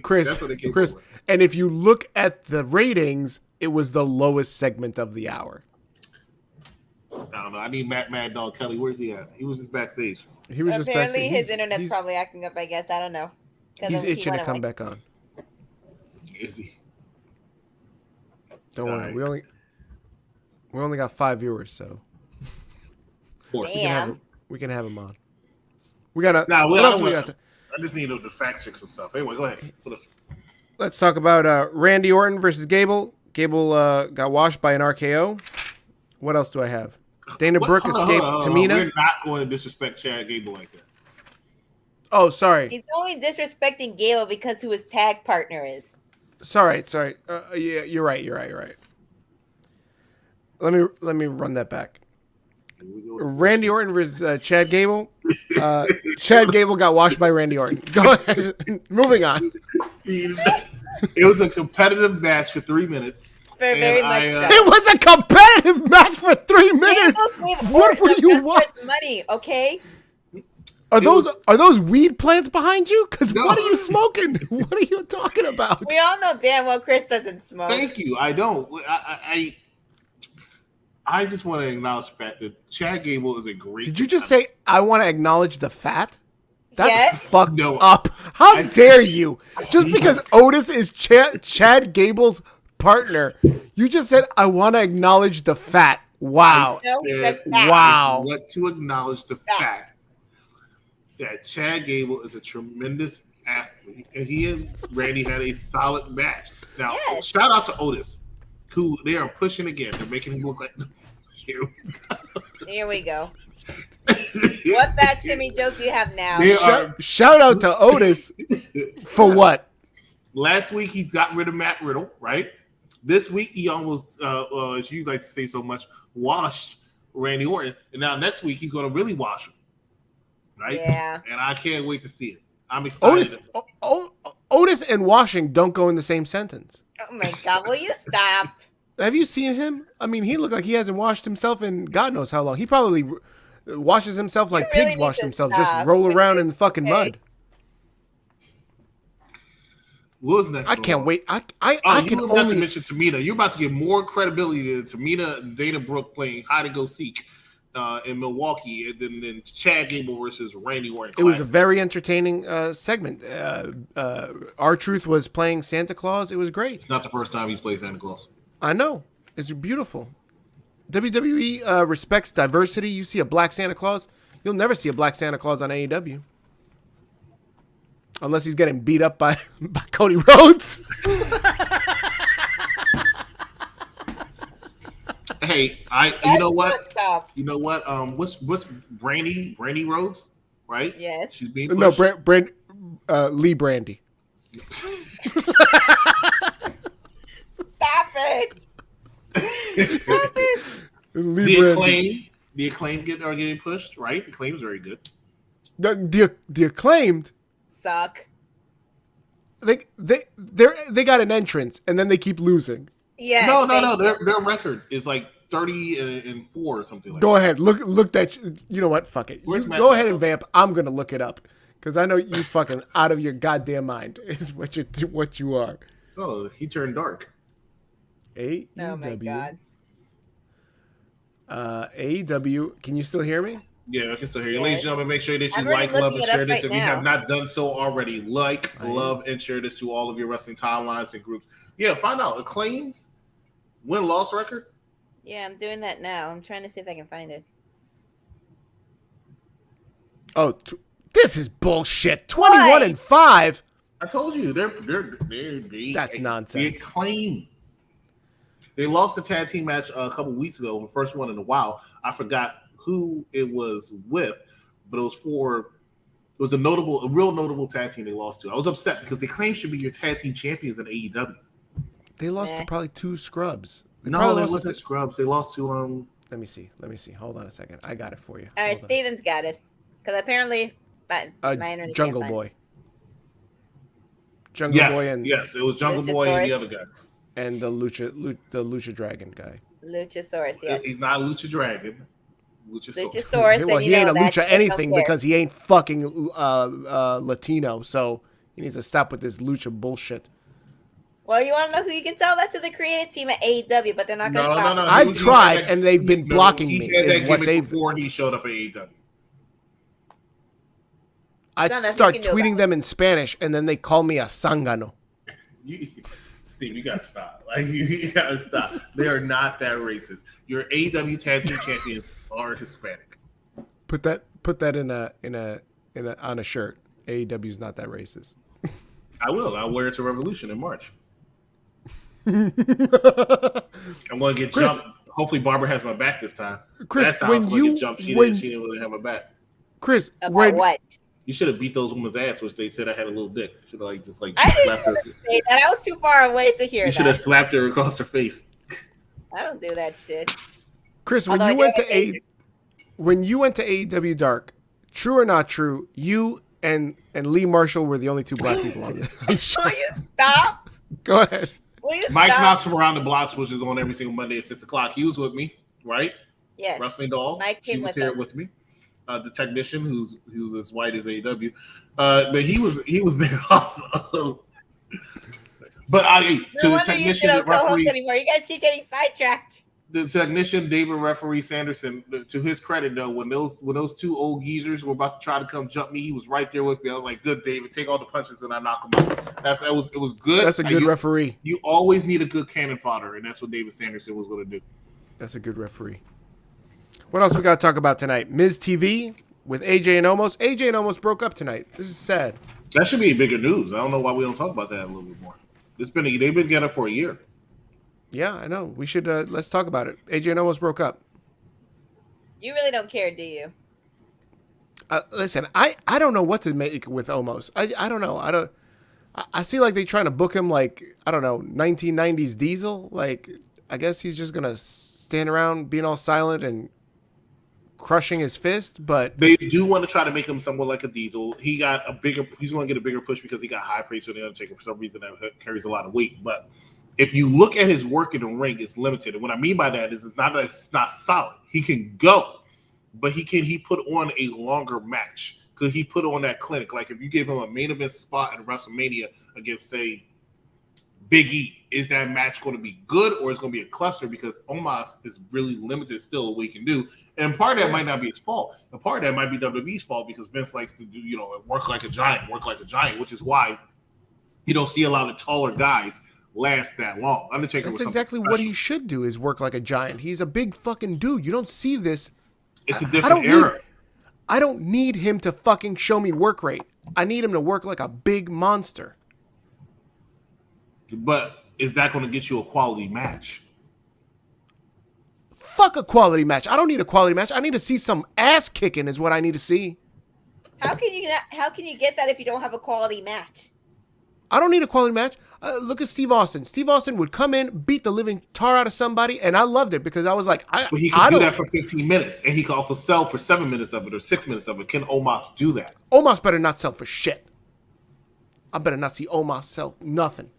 Chris, that's what they came Chris, up with. And if you look at the ratings, it was the lowest segment of the hour. I don't know. I need Mad Dog Kelly. Where's he at? He was just backstage. He was just backstage. Apparently, his internet's probably acting up. I guess I don't know. He's itching to come back on. Is he? Don't worry. We only got 5 viewers, so Damn. we can have him on. We got I just need to fact check some stuff. Anyway, go ahead. Let's talk about Randy Orton versus Gable. Gable got washed by an RKO. What else do I have? Dana Brooke escaped Tamina. We're not going to disrespect Chad Gable like that. Oh, sorry. He's only disrespecting Gable because who his tag partner is. Sorry. Yeah, you're right. Let me run that back. Randy Orton versus Chad Gable. Chad Gable got washed by Randy Orton. Go ahead. Moving on. It was a competitive match for 3 minutes. Very much so. It was a competitive match for 3 minutes. What were you watching? Money, okay? Are those weed plants behind you? Because what are you smoking? What are you talking about? We all know damn well Chris doesn't smoke. Thank you. I don't. I just want to acknowledge the fact that Chad Gable is a great. Did you just say I want to acknowledge the fat? That's fucked No. up. How dare you? Just because Otis is Chad Gable's partner, you just said I want to acknowledge the fat. Wow. Wow. I want to acknowledge the fact that Chad Gable is a tremendous athlete, and he and Randy had a solid match. Now, shout out to Otis, who they are pushing again. They're making him look like. Here we go. What bad Timmy joke do you have now? Shout out to Otis for what? Last week he got rid of Matt Riddle, right? This week he almost, as you like to say so much, washed Randy Orton, and now next week he's going to really wash him, right? Yeah. And I can't wait to see it. I'm excited. Otis and washing don't go in the same sentence. Oh my God! Will you stop? Have you seen him? I mean, he looked like he hasn't washed himself in God knows how long. He probably washes himself like pigs wash themselves, just roll around in the fucking mud. What was next? I can't wait. I can you only mention Tamina. You're about to get more credibility to Tamina and Dana Brooke playing hide and go seek in Milwaukee than Chad Gable versus Randy Orton. It was a very entertaining segment. R-Truth was playing Santa Claus. It was great. It's not the first time he's played Santa Claus. I know. It's beautiful. WWE respects diversity. You see a black Santa Claus, you'll never see a black Santa Claus on AEW. Unless he's getting beat up by Cody Rhodes. Hey, you know what? You know what? What's Brandy Rhodes, right? Yes. She's being pushed. No, Lee Brandy. Stop it. Stop it. The acclaim are getting pushed, right? The acclaim is very good. The acclaimed Suck. They got an entrance and then they keep losing. Yeah. No. Their record is like 30-4 or something like that. Go ahead. Look that. You know what? Fuck it. Go ahead and vamp. I'm gonna look it up because I know you fucking out of your goddamn mind is what you are. Oh, he turned dark. AEW. Oh my God. AEW. Can you still hear me? Yeah, I can still hear you. Ladies and gentlemen, make sure that you I'm like, already love, and looking it share up this. right If you have now. not done so already, love, and share this to all of your wrestling timelines and groups. Yeah, find out. Acclaim's win-loss record? Yeah, I'm doing that now. I'm trying to see if I can find it. Oh, this is bullshit. 21-5. I told you, they're That's nonsense. The Acclaim. They lost a tag team match a couple weeks ago, the first one in a while. I forgot who it was with, but it was a real notable tag team they lost to. I was upset because the Acclaim should be your tag team champions in AEW. They lost to probably two scrubs. No, they wasn't scrubs. They lost to Let me see. Hold on a second. I got it for you. All right, Steven's got it because apparently my internet Jungle can't Boy. Yes, it was Jungle Boy and the other guy. And the Lucha Dragon guy. Luchasaurus, yes. He's not Lucha Dragon. Luchasaurus. Well, he ain't a Lucha anything because he ain't fucking Latino, so he needs to stop with this Lucha bullshit. Well, you want to know who you can tell that to the creative team at AEW, but they're not going to stop. No. I've tried, and they've been blocking me. Is what they've before he showed up at AEW. I start tweeting them in Spanish, and then they call me a sangano. Steve, you gotta stop. You gotta stop. They are not that racist. Your AEW tag team champions are Hispanic. Put that on a shirt. AEW's not that racist. I will. I'll wear it to Revolution in March. I'm going to get jumped. Hopefully, Barbara has my back this time. Chris, last time I was going to get jumped, she didn't really have my back. Chris, what? You should have beat those women's ass, which they said I had a little dick. Should have I didn't slapped her. say that. I was too far away to hear that. You should have slapped her across her face. I don't do that shit. Chris, Although when you went to AEW Dark, true or not true, you and Lee Marshall were the only two black people on the show. Will you stop? Go ahead. Will you Mike stop? Knox from Around the Blocks, which is on every single Monday at 6 o'clock. He was with me, right? Yes. Wrestling Doll. Mike She came was with here us. with me. The technician who's as white as AEW. But he was there also. But No wonder you don't co-host anymore. You guys keep getting sidetracked. The technician, David Referee Sanderson, to his credit, though, when those two old geezers were about to try to come jump me, he was right there with me. I was like, "Good, David, take all the punches and I knock him out." It was good. That's a good referee. You always need a good cannon fodder, and that's what David Sanderson was going to do. That's a good referee. What else we got to talk about tonight? Miz TV with AJ and Omos. AJ and Omos broke up tonight. This is sad. That should be bigger news. I don't know why we don't talk about that a little bit more. They've been together for a year. Yeah, I know. We should let's talk about it. AJ and Omos broke up. You really don't care, do you? Listen, I don't know what to make with Omos. I don't know. I see like they trying to book him like, I don't know, 1990s Diesel. Like, I guess he's just gonna stand around being all silent and crushing his fist. But they do want to try to make him somewhat like a Diesel. He's going to get a bigger push because he got high praise from the Undertaker for some reason that carries a lot of weight. But if you look at his work in the ring, it's limited. And what I mean by that is it's not solid. He can go, but he put on a longer match. Could he put on that clinic? Like if you gave him a main event spot at WrestleMania against, say, Biggie, is that match going to be good or is it going to be a cluster? Because Omos is really limited still what he can do. And part of that might not be his fault. And part of that might be WWE's fault because Vince likes to do, work like a giant, which is why you don't see a lot of taller guys last that long. Undertaker. That's exactly what he should do, is work like a giant. He's a big fucking dude. You don't see this. It's a different era. I don't need him to fucking show me work rate. I need him to work like a big monster. But is that going to get you a quality match? Fuck a quality match. I don't need a quality match. I need to see some ass kicking is what I need to see. How can you get that if you don't have a quality match? I don't need a quality match. Look at Steve Austin. Steve Austin would come in, beat the living tar out of somebody, and I loved it because I was like, but he can do that for 15 minutes, and he can also sell for 7 minutes of it or 6 minutes of it. Can Omos do that? Omos better not sell for shit. I better not see Omos sell nothing.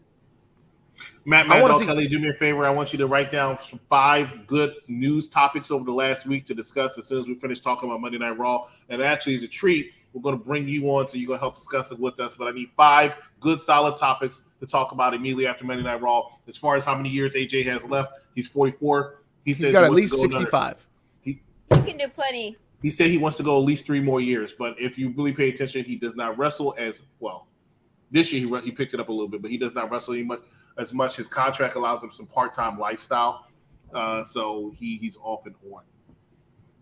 Matt Kelly, do me a favor. I want you to write down 5 good news topics over the last week to discuss as soon as we finish talking about Monday Night Raw. And actually, as a treat, we're going to bring you on, so you're going to help discuss it with us. But I need 5 good, solid topics to talk about immediately after Monday Night Raw. As far as how many years AJ has left, he's 44. He's got at least 65. He can do plenty. He said he wants to go at least 3 more years. But if you really pay attention, he does not wrestle as well. This year, he picked it up a little bit, but he does not wrestle as much. His contract allows him some part-time lifestyle. So he's off and on.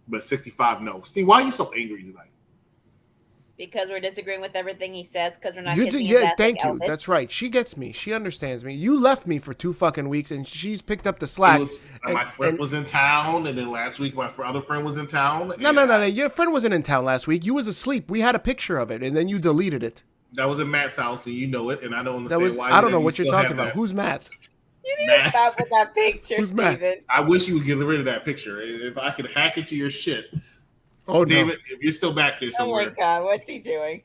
But 65, no. Steve, why are you so angry tonight? Because we're disagreeing with everything he says, because we're not kissing his ass thank like you. Elvis. That's right. She gets me. She understands me. You left me for 2 fucking weeks, and she's picked up the slack. My friend was in town, and then last week my other friend was in town. No. Your friend wasn't in town last week. You was asleep. We had a picture of it, and then you deleted it. That was at Matt's house, and you know it, and I don't understand why. I don't know what you're talking about. Who's Matt? You need to stop with that picture, Who's Matt? Steven. I wish you would get rid of that picture. If I could hack into your shit. Oh, David, if you're still back there somewhere. Oh, my God. What's he doing?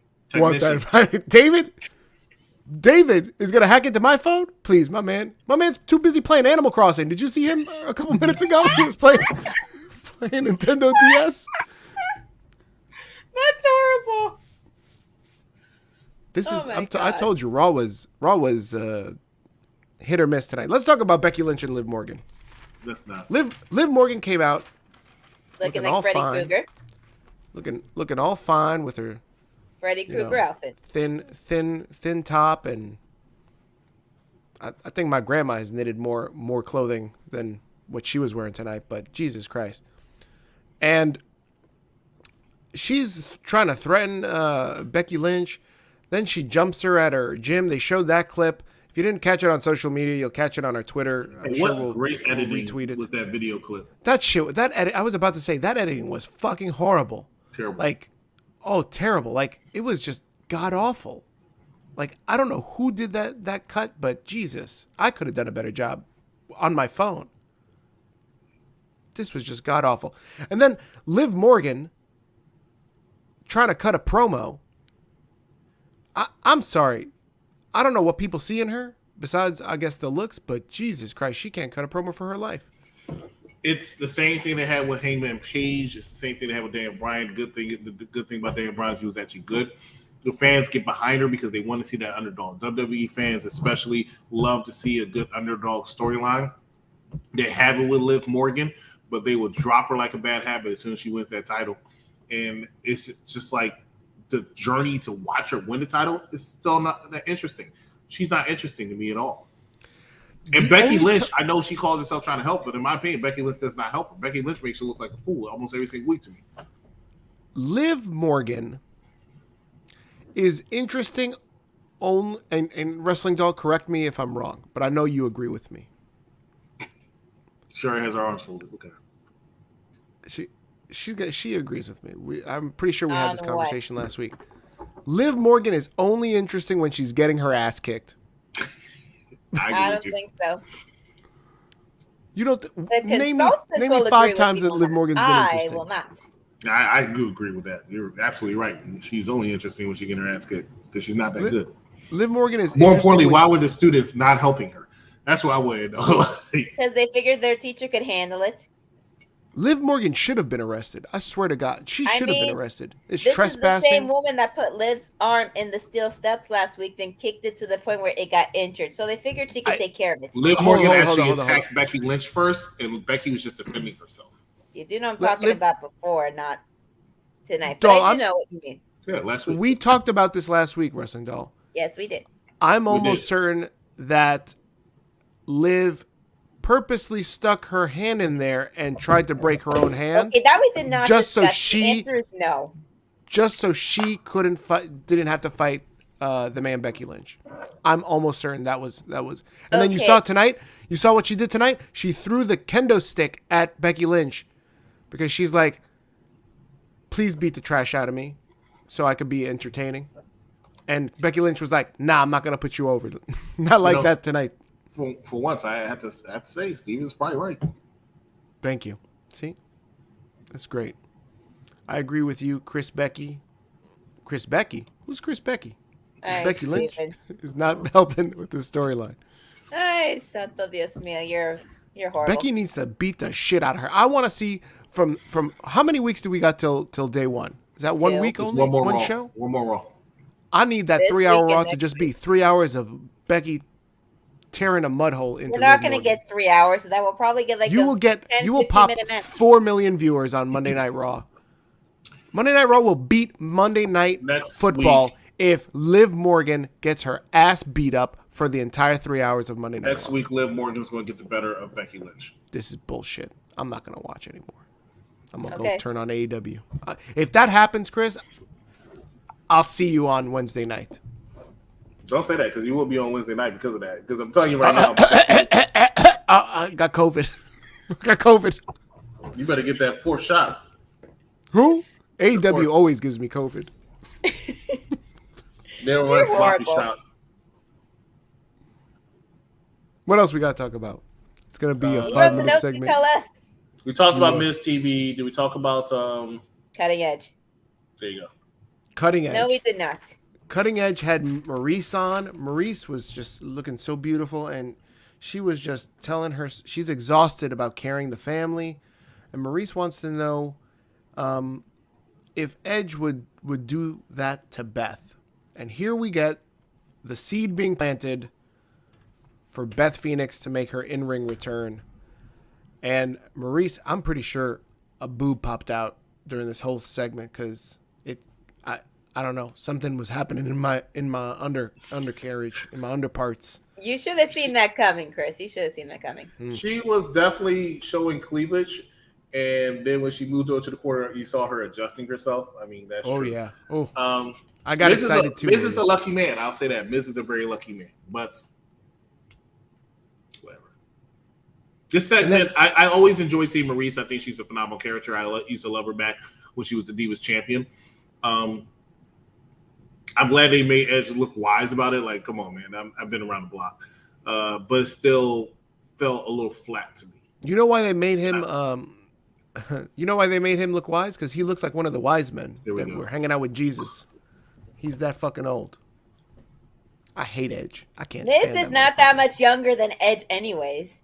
David is going to hack into my phone? Please, my man. My man's too busy playing Animal Crossing. Did you see him a couple minutes ago? He was playing Nintendo DS. That's horrible. I told you, Raw was hit or miss tonight. Let's talk about Becky Lynch and Liv Morgan. That's not. Liv Morgan came out Looking like Freddy Krueger. Looking all fine with her Freddy Krueger outfit. Thin top, and I think my grandma has knitted more clothing than what she was wearing tonight, but Jesus Christ. And she's trying to threaten Becky Lynch. Then she jumps her at her gym. They showed that clip. If you didn't catch it on social media, you'll catch it on our Twitter. I'm sure we'll retweet it. With that video clip. That shit, I was about to say, that editing was fucking horrible. Terrible. Terrible. It was just god awful. I don't know who did that cut, but Jesus, I could have done a better job on my phone. this was just god awful. And then Liv Morgan trying to cut a promo. I'm sorry. I don't know what people see in her besides, I guess, the looks, but Jesus Christ, she can't cut a promo for her life. It's the same thing they had with Hangman Page. It's the same thing they had with Daniel Bryan. The good thing about Daniel Bryan is he was actually good. The fans get behind her because they want to see that underdog. WWE fans especially love to see a good underdog storyline. They have it with Liv Morgan, but they will drop her like a bad habit as soon as she wins that title. And it's just like the journey to watch her win the title is still not that interesting. She's not interesting to me at all. And Becky Lynch, I know she calls herself trying to help, but in my opinion, Becky Lynch does not help her. Becky Lynch makes her look like a fool almost every single week to me. Liv Morgan is interesting only, and Wrestling Doll, correct me if I'm wrong, but I know you agree with me. Sure has her arms folded. Okay. She agrees with me. I'm pretty sure we had this conversation last week. Liv Morgan is only interesting when she's getting her ass kicked. I don't think so. You don't name me 5 times that Liv Morgan's been interesting. I will not. I do agree with that. You're absolutely right. She's only interesting when she gets her ass kicked because she's not that good. Liv Morgan is more importantly. Why were the students not helping her? That's what I wanted to know. Because they figured their teacher could handle it. Liv Morgan should have been arrested. I swear to God, she should have been arrested. It's this trespassing. Is the same woman that put Liv's arm in the steel steps last week, then kicked it to the point where it got injured. So they figured she could take care of it. Liv Morgan actually attacked Becky Lynch first, and Becky was just defending herself. You do know I'm talking about before, not tonight. But I do know what you mean. Yeah, last week. We talked about this last week, Wrestling Doll. Yes, we did. I'm almost certain that Liv purposely stuck her hand in there and tried to break her own hand. Okay, that we did not just discuss. So she, the answer is no. Just so she didn't have to fight the man Becky Lynch. I'm almost certain that was. And then you saw tonight. You saw what she did tonight. She threw the kendo stick at Becky Lynch because she's like, "Please beat the trash out of me, so I could be entertaining." And Becky Lynch was like, "Nah, I'm not gonna put you over." Not like that tonight. For once, I have to say, Steven's probably right. Thank you. See, that's great. I agree with you, Chris Becky. Chris Becky? Who's Chris Becky? Becky Lynch is not helping with the storyline. Ay, santo Dios mío, you're horrible. Becky needs to beat the shit out of her. I want to see from how many weeks do we got till day one? Is that 1 week only? One show? One more Raw. I need that 3-hour Raw to just be 3 hours of Becky tearing a mud hole into. We're not going to get 3 hours. So that will probably get like you will pop 4 million viewers on Monday Night Raw. Monday Night Raw will beat Monday Night Football if Liv Morgan gets her ass beat up for the entire 3 hours of Monday Night Raw. Next week, Liv Morgan's going to get the better of Becky Lynch. This is bullshit. I'm not going to watch anymore. I'm going to go turn on AEW. If that happens, Chris, I'll see you on Wednesday night. Don't say that because you will be on Wednesday night because of that. Because I'm telling you right now. I got COVID. You better get that 4th shot. Who? AEW always gives me COVID. Never mind, sloppy shot. What else we got to talk about? It's going to be a 5-minute segment. Tell us. We talked about Miz TV. Did we talk about Cutting Edge? There you go. Cutting Edge. No, we did not. Cutting Edge had Maurice on. Maurice was just looking so beautiful, and she was just telling her she's exhausted about carrying the family. And Maurice wants to know if Edge would do that to Beth. And here we get the seed being planted for Beth Phoenix to make her in-ring return. And Maurice, I'm pretty sure a boob popped out during this whole segment because I don't know, something was happening in my undercarriage, in my underparts. You should have seen that coming, Chris. You should have seen that coming. She was definitely showing cleavage, and then when she moved over to the corner, you saw her adjusting herself. I mean, that's true. Oh yeah. Oh. I got excited too. Miz is a lucky man. I'll say that. Miz is a very lucky man. But whatever. This segment, I always enjoy seeing Maurice. I think she's a phenomenal character. I used to love her back when she was the Divas champion. I'm glad they made Edge look wise about it. Like, come on, man. I've been around the block. But it still felt a little flat to me. You know why they made him You know why they made him look wise? Because he looks like one of the wise men that go. were hanging out with Jesus. He's that fucking old. I hate Edge. I can't Miz stand is not that much younger than Edge anyways.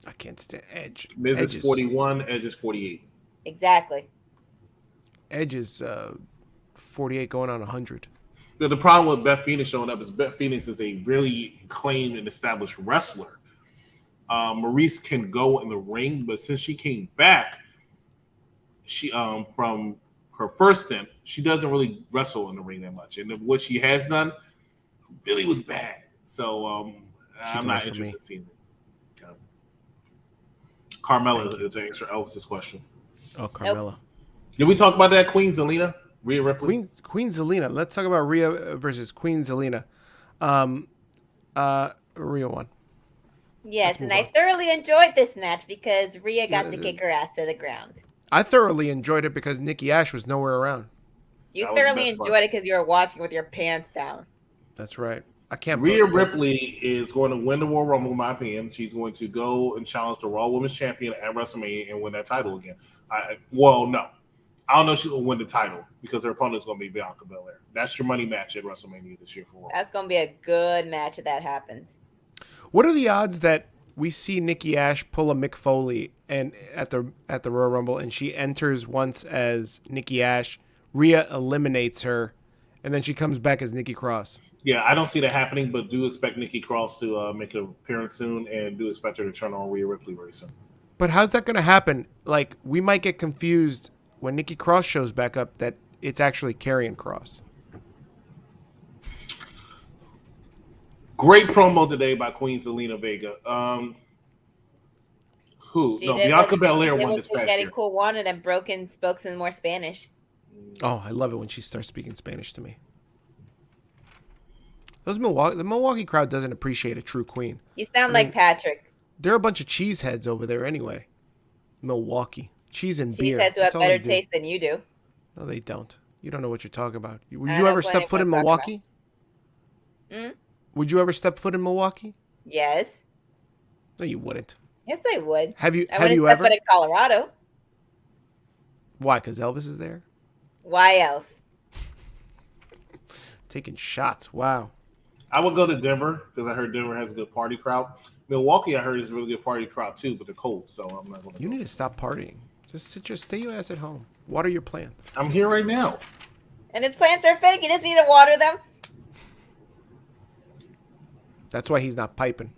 I can't stand Edge. Miz Edge is 41, Edge is 48. Exactly. Edge is 48 going on 100. The problem with Beth Phoenix showing up is Beth Phoenix is a really acclaimed and established wrestler. Maurice can go in the ring, but since she came back, she from her first stint, she doesn't really wrestle in the ring that much. And what she has done really was bad. So I'm not interested in seeing it. Carmella is to answer Elvis's question. Oh, Carmella. Nope. Did we talk about that, Queen Zelina? Rhea Ripley? Queen Zelina. Let's talk about Rhea versus Queen Zelina. Rhea won. Yes, and I thoroughly enjoyed this match because Rhea got to kick her ass to the ground. I thoroughly enjoyed it because Nikki Ash was nowhere around. You thoroughly enjoyed it because you were watching with your pants down. That's right. I can't. Rhea Ripley is going to win the Royal Rumble, in my opinion. She's going to go and challenge the Raw Women's Champion at WrestleMania and win that title again. No. I don't know if she's going to win the title because her opponent's going to be Bianca Belaire. That's your money match at WrestleMania this year for Raw. That's going to be a good match if that happens. What are the odds that we see Nikki Ash pull a Mick Foley and at the Royal Rumble and she enters once as Nikki Ash, Rhea eliminates her, and then she comes back as Nikki Cross? Yeah, I don't see that happening, but do expect Nikki Cross to make an appearance soon, and do expect her to turn on Rhea Ripley very soon. But how's that going to happen? Like, we might get confused when Nikki Cross shows back up that it's actually Karrion Kross. Great promo today by Queen Zelina Vega. Bianca Belaire won this past year. Cool wanted and broken spoke some more Spanish. Oh, I love it when she starts speaking Spanish to me. The Milwaukee crowd doesn't appreciate a true queen. You sound like Patrick. They're a bunch of cheeseheads over there anyway. Milwaukee. Cheese and beer. Cheeseheads who have better taste than you do. No, they don't. You don't know what you're talking about. Would you ever step foot in Milwaukee? Would you ever step foot in Milwaukee? Yes. No, you wouldn't. Yes, I would. Have you ever? Step foot in Colorado. Why? Because Elvis is there? Why else? Taking shots. Wow. I would go to Denver because I heard Denver has a good party crowd. Milwaukee, I heard, is a really good party crowd too, but they're cold, so I'm not going to. You need to stop partying. Just stay your ass at home. Water your plants. I'm here right now. And his plants are fake. You just need to water them. That's why he's not piping.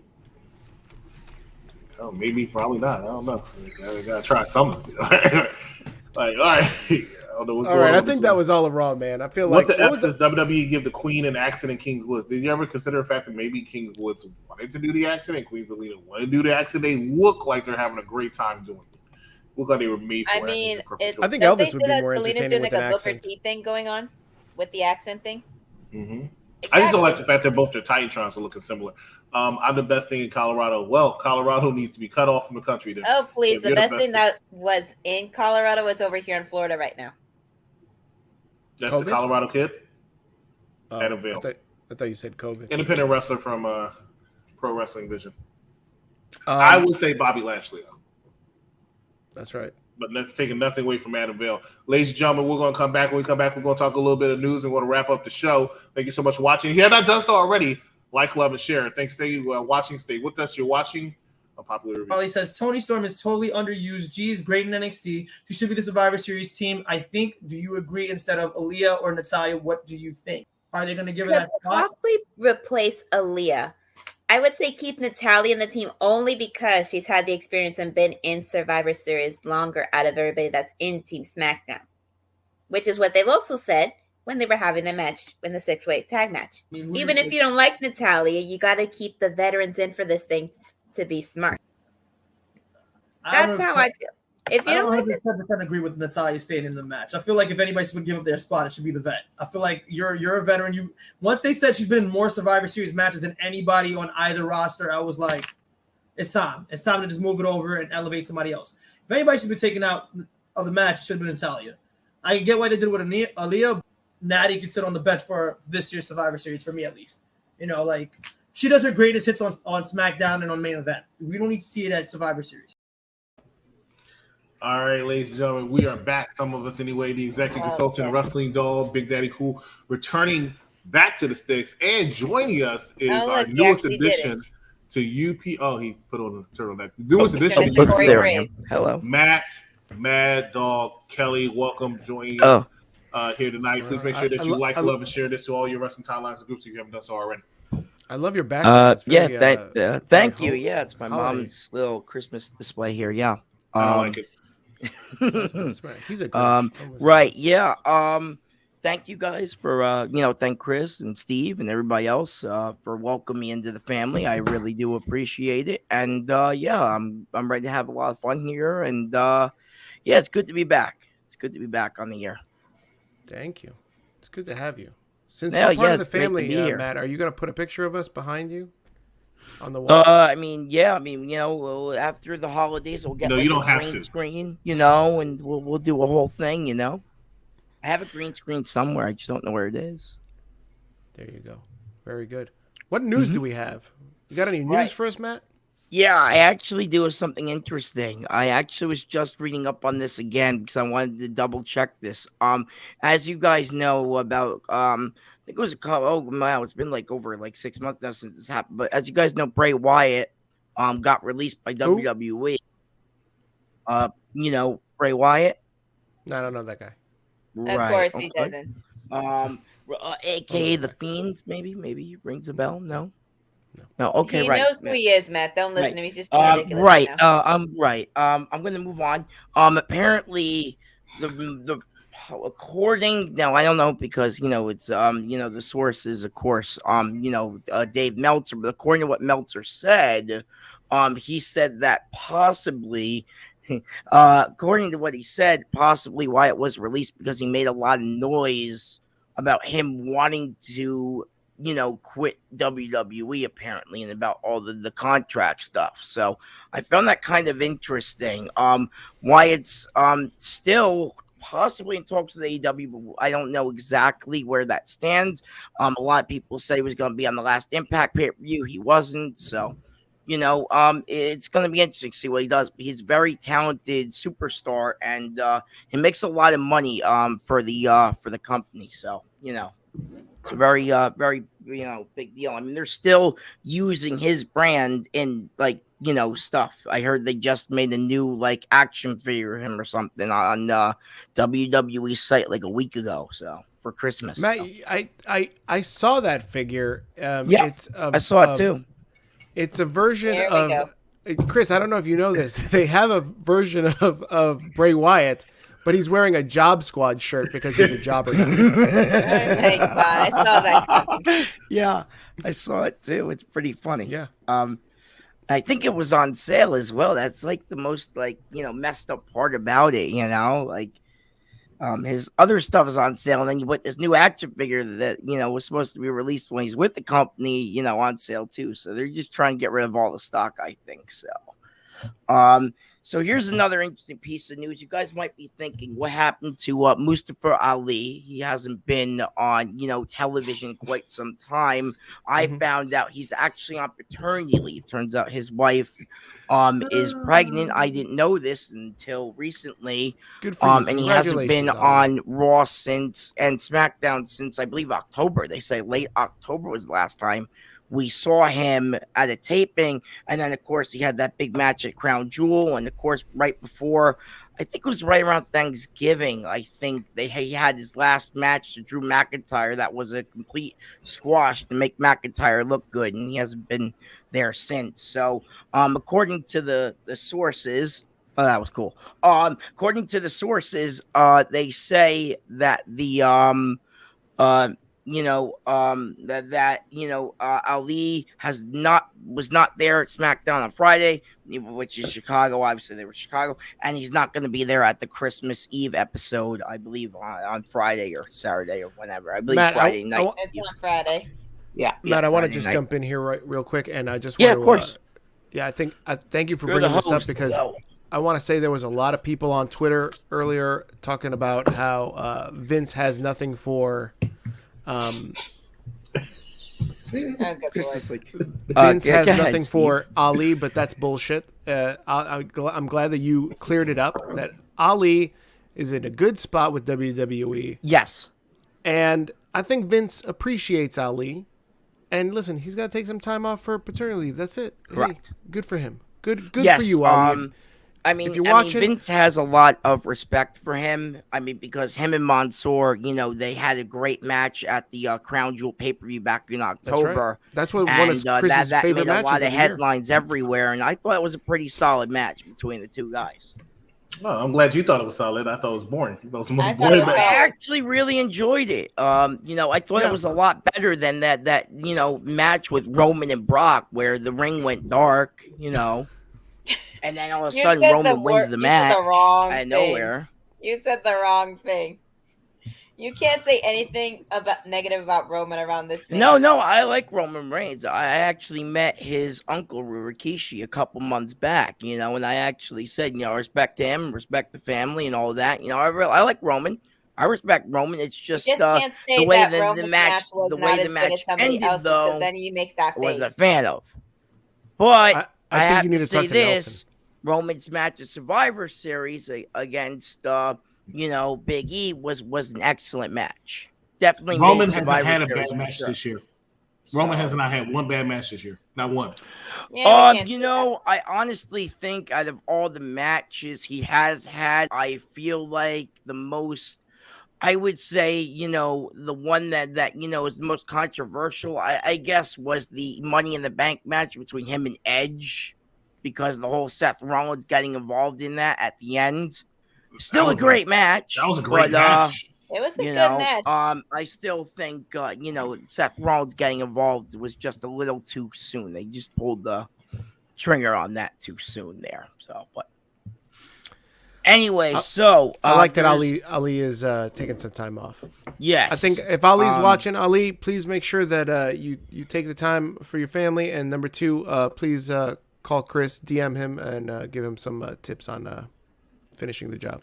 Oh, maybe, probably not. I don't know. I gotta try something. All right. I don't know what's all going right, on I think that was all Raw, man. I feel what like the F does WWE give the Queen an accent in King's Woods? Did you ever consider the fact that maybe King's Woods wanted to do the accent and Queen Zelina wanted to do the accent? They look like they're having a great time doing it. Look like they were made for it. I think Elvis would be more entertaining with an accent. Booker T thing going on with the accent thing. Mm-hmm. Exactly. I just don't like the fact that both their Titantrons are looking similar. I'm the best thing in Colorado. Well, Colorado needs to be cut off from the country. Then. Oh, please. The best thing that was in Colorado is over here in Florida right now. That's COVID? The Colorado kid? Adam Vale. I thought you said COVID. Independent wrestler from Pro Wrestling Vision. I would say Bobby Lashley, though. That's right. But that's taking nothing away from Adam Vale. Ladies and gentlemen, we're going to come back. When we come back, we're going to talk a little bit of news and we're going to wrap up the show. Thank you so much for watching. If you have not done so already, like, love, and share. Thanks for watching. Stay with us. You're watching Unpopular Review. Holly says, Tony Storm is totally underused. G is great in NXT. He should be the Survivor Series team. I think. Do you agree instead of Aaliyah or Natalya? What do you think? Are they going to give her that spot? Probably replace Aaliyah. I would say keep Natalya in the team only because she's had the experience and been in Survivor Series longer out of everybody that's in Team SmackDown, which is what they've also said when they were having the match in the 6-way tag match. Even if you don't like Natalya, you got to keep the veterans in for this thing to be smart. That's how I feel. If you don't 100% agree with Natalya staying in the match. I feel like if anybody would give up their spot, it should be the vet. I feel like you're a veteran. Once they said she's been in more Survivor Series matches than anybody on either roster, I was like, it's time. It's time to just move it over and elevate somebody else. If anybody should be taken out of the match, it should have been Natalya. I get why they did it with Aaliyah. Natty can sit on the bench for this year's Survivor Series, for me at least. She does her greatest hits on SmackDown and on main event. We don't need to see it at Survivor Series. All right, ladies and gentlemen, we are back. Some of us anyway. The executive consultant, Wrestling Doll, Big Daddy Cool, returning back to the sticks, and joining us is our newest addition to UP. Oh, he put on the turtleneck. The newest addition to UP. Hello, Matt, Mad Dog, Kelly. Welcome, joining us here tonight. Please make sure that you like, love, and share this to all your wrestling timelines and groups if you haven't done so already. I love your background. Thank you. Yeah, it's my mom's little Christmas display here. Yeah, I like it. He's a right. Yeah. Thank you guys for thank Chris and Steve and everybody else for welcoming me into the family. I really do appreciate it. And I'm ready to have a lot of fun here. And it's good to be back. It's good to be back on the air. Thank you. It's good to have you. Since we're part of the family, Matt, are you going to put a picture of us behind you on the wall? After the holidays, we'll get you don't a green screen, and we'll do a whole thing, I have a green screen somewhere. I just don't know where it is. There you go. Very good. What news do we have? You got any news for us, Matt? Yeah, I actually do have something interesting. I actually was just reading up on this again because I wanted to double check this. As you guys know about, I think it was it's been over 6 months now since this happened. But as you guys know, Bray Wyatt, got released by WWE. Bray Wyatt. No, I don't know that guy. Right. Of course he doesn't. AKA the Fiend, maybe rings a bell. No. Okay, he right. He knows who he is, Matt. Don't listen to him. He's just ridiculous. Right. I'm right. I'm going to move on. Apparently, according now, I don't know because it's the sources, of course. Dave Meltzer, but according to what Meltzer said, he said that possibly. According to what he said, possibly why it was released because he made a lot of noise about him wanting to, quit WWE apparently, and about all the contract stuff. So I found that kind of interesting. Why it's still possibly in talks with AEW, but I don't know exactly where that stands. A lot of people said he was going to be on the last Impact pay-per-view. He wasn't, so. It's going to be interesting to see what he does. He's a very talented superstar, and he makes a lot of money for the company. So it's a very big deal. I mean, they're still using his brand in stuff. I heard they just made a new action figure of him or something on WWE site a week ago. So for Christmas, Matt, I saw that figure. I saw it too. It's a version of Chris. I don't know if you know this. They have a version of Bray Wyatt, but he's wearing a Job Squad shirt because he's a jobber. Oh my God, I saw that coming. Yeah, I saw it too. It's pretty funny. Yeah. I think it was on sale as well. That's the most messed up part about it. His other stuff is on sale, and then you put this new action figure that was supposed to be released when he's with the company, on sale too. So they're just trying to get rid of all the stock, I think. So here's another interesting piece of news. You guys might be thinking, what happened to Mustafa Ali? He hasn't been on television quite some time. I found out he's actually on paternity leave. Turns out his wife is pregnant. I didn't know this until recently. Good for you. And he hasn't been on Raw and SmackDown since I believe October. They say late October was the last time we saw him at a taping. And then of course he had that big match at Crown Jewel, and of course right before, I think it was right around Thanksgiving, I think he had his last match to Drew McIntyre. That was a complete squash to make McIntyre look good, and he hasn't been there since. So according to the sources, that was cool. According to the sources, they say that the Ali was not there at SmackDown on Friday, which is Chicago. Obviously, they were Chicago, and he's not going to be there at the Christmas Eve episode, I believe, on Friday or Saturday or whenever. I believe Matt, Friday night. It's on Friday. Yeah, Matt, I want to just jump in here real quick, and I just want to, of course. I thank you for bringing this up because I want to say there was a lot of people on Twitter earlier talking about how Vince has nothing for. Vince has nothing for Ali, but that's bullshit. I'm glad that you cleared it up. That Ali is in a good spot with WWE. Yes. And I think Vince appreciates Ali. And listen, he's got to take some time off for paternity leave. That's it. Correct. Hey, good for him. Good Yes, for you, Ali. I mean, if you're watching, Vince has a lot of respect for him. I mean, because him and Mansoor, they had a great match at the Crown Jewel pay-per-view back in October. That's what one of Chris's that favorite made a matches lot of the headlines everywhere, and I thought it was a pretty solid match between the two guys. Well, I'm glad you thought it was solid. I thought it was boring. That was the most I boring thought it was match. I actually really enjoyed it. I thought it was a lot better than that match with Roman and Brock where the ring went dark, and then all of a sudden Roman wins the match out of nowhere. You said the wrong thing. You can't say anything negative about Roman around this man. No, I like Roman Reigns. I actually met his uncle Rikishi a couple months back, and I actually said, respect to him, respect the family, and all that. I like Roman. I respect Roman. It's just the way the match ended, though, then you make that face. Was a fan of. But I think have you need to to talk say to this: Roman's match at Survivor Series against Big E was an excellent match. Definitely. Roman hasn't had a bad match this year. Roman has not had one bad match this year. Not one. I honestly think out of all the matches he has had, I feel like the most, I would say, the one that is the most controversial, I guess, was the Money in the Bank match between him and Edge, because the whole Seth Rollins getting involved in that at the end. Still a great match. That was a great match. It was a good match. I still think, Seth Rollins getting involved was just a little too soon. They just pulled the trigger on that too soon there. So, but anyway, I like that Ali is taking some time off. Yes. I think if Ali's watching, Ali, please make sure that you take the time for your family. And number two, please call Chris, DM him, and give him some tips on finishing the job.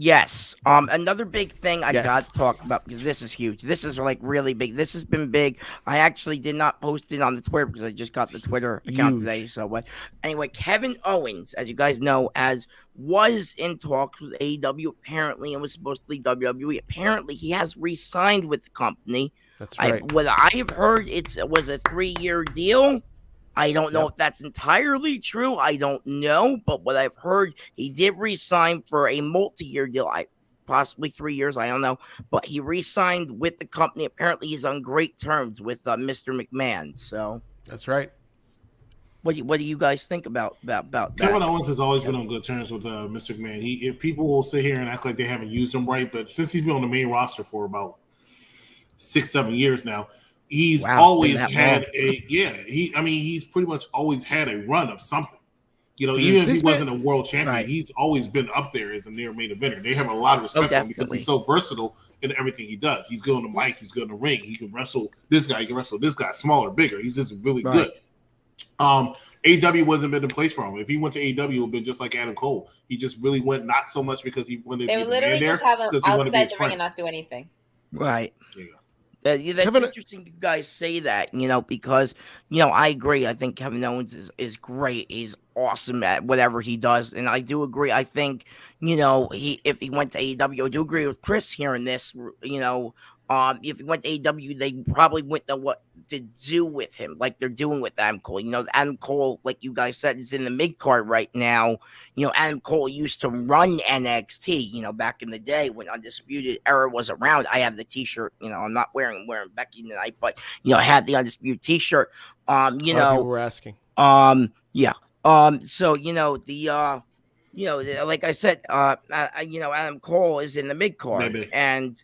Yes. Another big thing I got to talk about, because this is huge. This is like really big. This has been big. I actually did not post it on the Twitter because I just got the Twitter account today. So, but anyway, Kevin Owens, as you guys know, was in talks with AEW apparently and was supposed to leave WWE. Apparently, he has re-signed with the company. That's right. What I have heard, it was a 3-year deal. I don't know if that's entirely true. I don't know. But what I've heard, he did re-sign for a multi-year deal. Possibly 3 years. I don't know. But he re-signed with the company. Apparently, he's on great terms with Mr. McMahon. So that's right. What do you guys think about that? Kevin Owens has always been on good terms with Mr. McMahon. If people will sit here and act like they haven't used him right, but since he's been on the main roster for about 6-7 years now, he's always had he's pretty much always had a run of something. Even if he wasn't a world champion, he's always been up there as a near main eventer. They have a lot of respect for him because he's so versatile in everything he does. He's good on the mic, he's good in the ring, he can wrestle this guy, he can wrestle this guy, smaller, bigger. He's just really good. AEW wasn't been the place for him. If he went to AEW, it would have been just like Adam Cole. He just really went not so much because he wanted to be the man there. They would literally just have him outside the ring and not do anything. Right. Yeah. That's interesting you guys say that, because, I agree. I think Kevin Owens is great. He's awesome at whatever he does. And I do agree. I think, if he went to AEW, I do agree with Chris here in this, if he went to AEW, they probably wouldn't know what to do with him, like they're doing with Adam Cole. Adam Cole, like you guys said, is in the mid card right now. Adam Cole used to run NXT, back in the day when Undisputed Era was around. I have the T-shirt. I'm not wearing Becky tonight, but I had the Undisputed T-shirt. People were asking. So like I said, Adam Cole is in the mid card, and.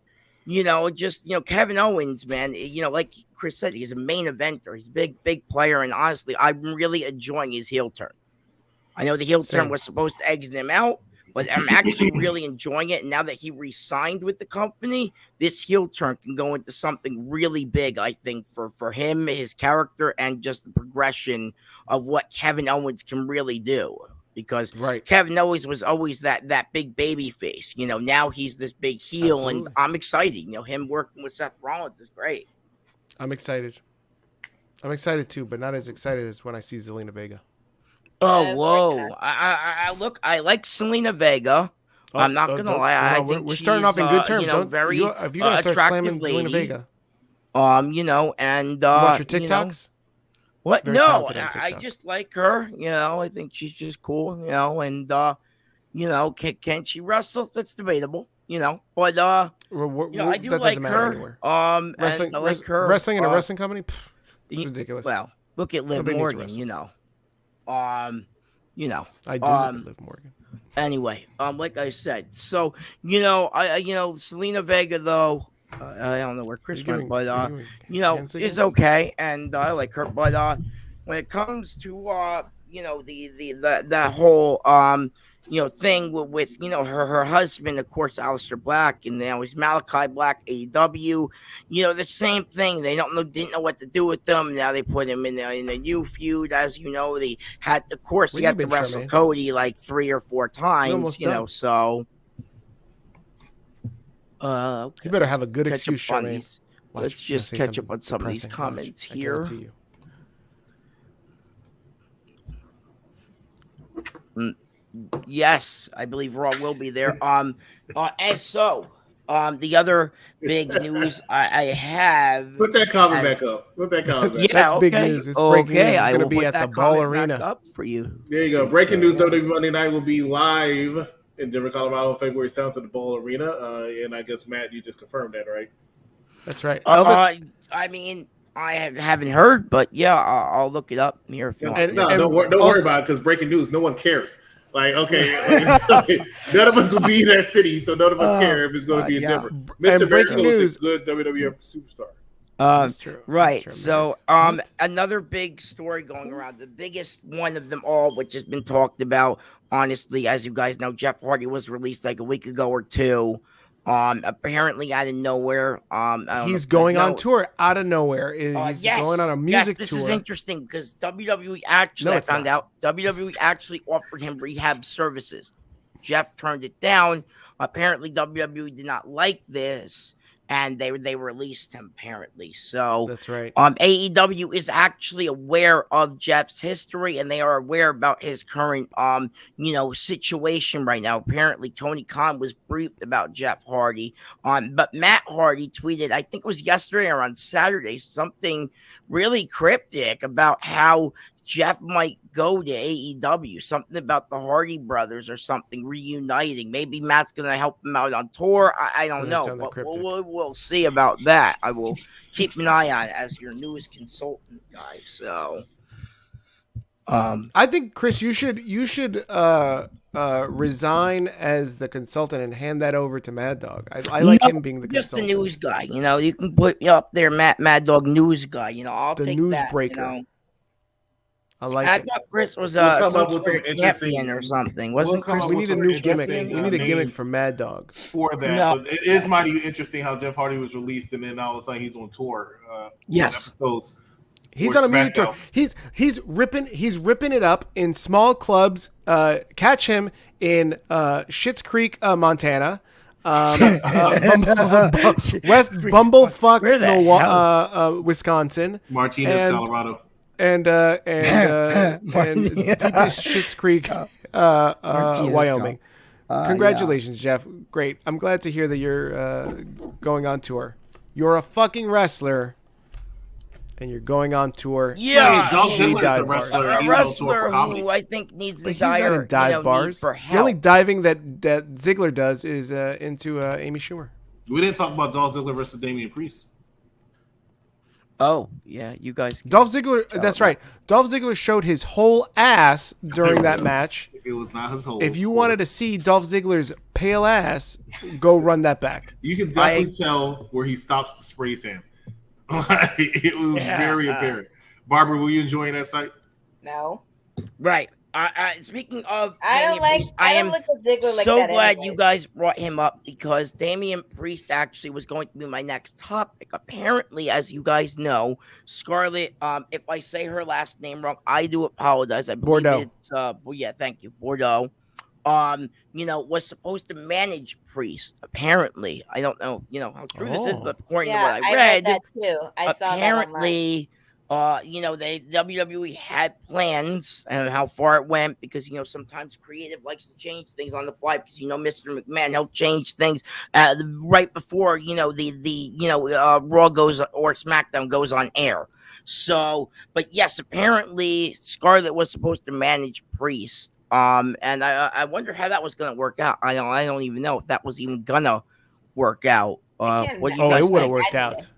Kevin Owens, man, like Chris said, he's a main eventer. He's a big player. And honestly, I'm really enjoying his heel turn. I know the heel turn was supposed to exit him out, but I'm actually really enjoying it. And now that he re-signed with the company, this heel turn can go into something really big, I think, for him, his character, and just the progression of what Kevin Owens can really do. Because Kevin Owens was always that big baby face. Now he's this big heel, and I'm excited. Him working with Seth Rollins is great. I'm excited. I'm excited too, but not as excited as when I see Zelina Vega. Oh, whoa! I look. I like Selena Vega. I'm not gonna lie. I think we're starting off in good terms. Very if you're gonna start slamming lady. Selena Vega, and you watch your TikToks. What? Very No, talented on I TikTok. just like her. I think she's just cool. And can she wrestle? That's debatable. But I do that like doesn't matter her. anywhere. Wrestling, and I like her. Wrestling in a wrestling company. Pff, it's ridiculous. Well, look at Liv Nobody needs to Morgan. wrestle. I do look at Liv Morgan. Anyway, like I said, so Selena Vega though, I don't know where Chris went, but is okay, and I like her. But when it comes to that whole thing with her husband, of course, Aleister Black, and now he's Malachi Black, AEW. The same thing. They didn't know what to do with them. Now they put him in a new feud. As you know, they had, of course, he had to wrestle Cody like 3 or 4 times. So. Okay. You better have a good excuse, Charmaine. Let's just catch up on some of these comments here. Yes, I believe Raw will be there. The other big news I have. Put that comment back up. Put that comment back up. That's big news. It's breaking news. It's going to be at the Ball Arena. Up for you. There you go. Breaking news: WWE Monday Night will be live in Denver, Colorado, on February 7th at the Ball Arena. And I guess Matt, you just confirmed that, right? That's right. I mean, I haven't heard, but yeah, I'll look it up here if you want. Don't worry about it, because breaking news, no one cares. Like, okay, none of us will be in that city, so none of us care if it's going to be in Denver. Mr. Miracle is a good WWF superstar. That's true. Right. That's true, so, another big story going around, the biggest one of them all, which has been talked about, honestly, as you guys know, Jeff Hardy was released like a week ago or two. Apparently out of nowhere. He's going on tour out of nowhere. He's going on a music tour. This is interesting because WWE actually, WWE actually offered him rehab services. Jeff turned it down. Apparently WWE did not like this, and they released him apparently. So that's right. AEW is actually aware of Jeff's history, and they are aware about his current situation right now. Apparently Tony Khan was briefed about Jeff Hardy. But Matt Hardy tweeted, I think it was yesterday or on Saturday, something really cryptic about how Jeff might go to AEW, something about the Hardy brothers or something reuniting. Maybe Matt's going to help him out on tour. I don't know, but we'll see about that. I will keep an eye on it as your news consultant guy. So, I think, Chris, you should resign as the consultant and hand that over to Mad Dog. I like him being the consultant. Just the news guy. You can put up there, Mad Dog news guy. I'll the take news that. breaker. I like I it. thought Chris was some champion or something. Wasn't Chris? We need a new gimmick. We need a gimmick for Mad Dog. For that. No. But it is mighty interesting how Jeff Hardy was released and then all of a sudden he's on tour. Yes. He's on a music tour. He's ripping it up in small clubs. Catch him in Schitt's Creek, Montana. West Bumblefuck, Wisconsin. Martinez, Colorado. And deepest Schitt's Creek, Wyoming. Congratulations, Jeff. Great. I'm glad to hear that you're going on tour. You're a fucking wrestler, and you're going on tour. Yeah, Dolph Ziggler's a wrestler. A wrestler who I think needs but to dive bars. For the only diving that Ziggler does is into Amy Schumer. We didn't talk about Dolph Ziggler versus Damian Priest. Oh, yeah, you guys. Dolph Ziggler, that's right. Dolph Ziggler showed his whole ass during that match. It was not his whole. If you wanted to see Dolph Ziggler's pale ass, go run that back. You can definitely tell where he stops to spray tan. It was very apparent. Barbara, were you enjoying that sight? No. Right. Speaking of, I don't look at Ziggler like so that glad anyway. you guys brought him up because Damian Priest actually was going to be my next topic. Apparently, as you guys know, Scarlett, if I say her last name wrong, I do apologize. I believe Bordeaux. it's thank you, Bordeaux. Was supposed to manage Priest. Apparently, I don't know, how true this is, but according to what I read that too. I saw that online. Apparently, They WWE had plans and how far it went because sometimes creative likes to change things on the fly because Mr. McMahon he'll change things right before Raw goes or SmackDown goes on air. So, but yes, apparently Scarlett was supposed to manage Priest. And I wonder how that was gonna work out. I don't even know if that was even gonna work out. What do you guys it would have think? worked out.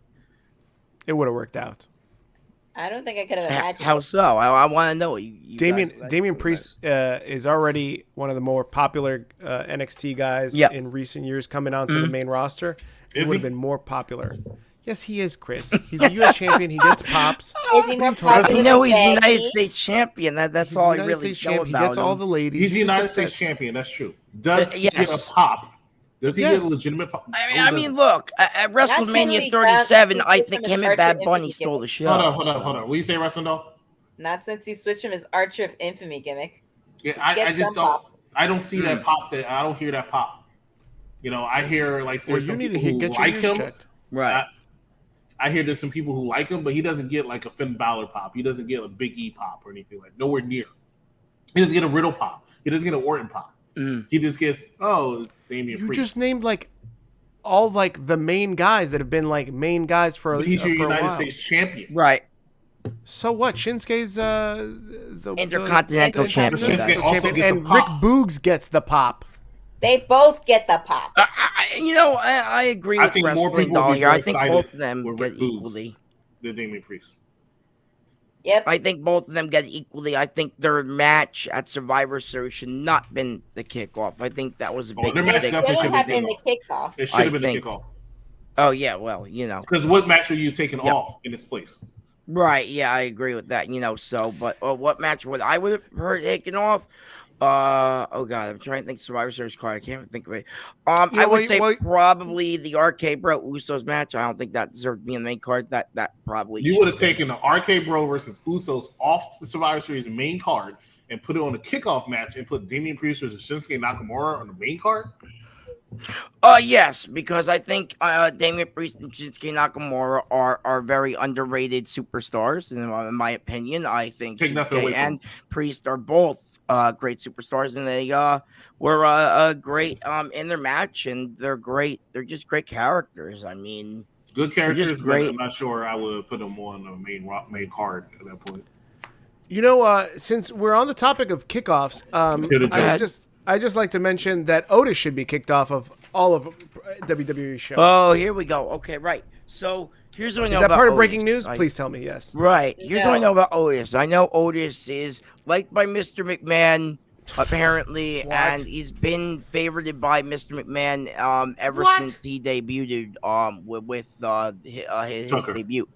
It would have worked out. I don't think I could have imagined. How so? I want to know. Damian Priest is already one of the more popular NXT guys in recent years coming onto the main roster. He would have been more popular. Yes, he is, Chris. He's a U.S. champion. He gets pops. Is he more popular? He's United States champion. That's all I really know about him. He gets all the ladies. He's the United States champion. That's true. Does he get a pop? Does he get a legitimate pop? I mean, look, at WrestleMania 37, I think him and Bad Bunny stole the show. Hold on. Will you say Wrestling Doll? Not since he switched from his Archer of Infamy gimmick. Yeah, I just don't. Pop. I don't see that pop. I don't hear that pop. I hear there's some people who like him. Right. I hear there's some people who like him, but he doesn't get like a Finn Balor pop. He doesn't get a Biggie pop or anything nowhere near. He doesn't get a Riddle pop. He doesn't get an Orton pop. He just gets it's Damian Priest. You just named all the main guys that have been main guys for he's your United States champion, right? So what? Shinsuke's the Intercontinental champion, and Rick Boogs gets the pop. They both get the pop. I agree with Wrestling Doll here. I think both of them get equally. The Damian Priest. Yep. I think both of them get equally. I think their match at Survivor Series should not been the kickoff. I think that was a big mistake. It should have been the kickoff. It should have been the kickoff. Oh yeah, well, because what match are you taking off in its place? Right. Yeah, I agree with that. So, but what match would I have heard taken off? Oh god, I'm trying to think Survivor Series card. I can't even think of it. I would say probably the RK Bro Usos match. I don't think that deserved to be in the main card. That probably you would have taken the RK Bro versus Usos off the Survivor Series main card and put it on a kickoff match and put Damian Priest versus Shinsuke Nakamura on the main card. Yes, because I think Damian Priest and Shinsuke Nakamura are very underrated superstars. In my opinion, I think Shinsuke and Priest are both great superstars, and they were great in their match, and they're great. They're just great characters. I mean, good characters. Great. I'm not sure I would put them on the main card at that point. Since we're on the topic of kickoffs, I just like to mention that Otis should be kicked off of all of WWE shows. Oh, here we go. Okay, right. So here's what I know about Otis. Is that part of breaking news? Please tell me yes. Right. Here's what I know about Otis. I know Otis is liked by Mr. McMahon, apparently, and he's been favored by Mr. McMahon ever since he debuted with his debut.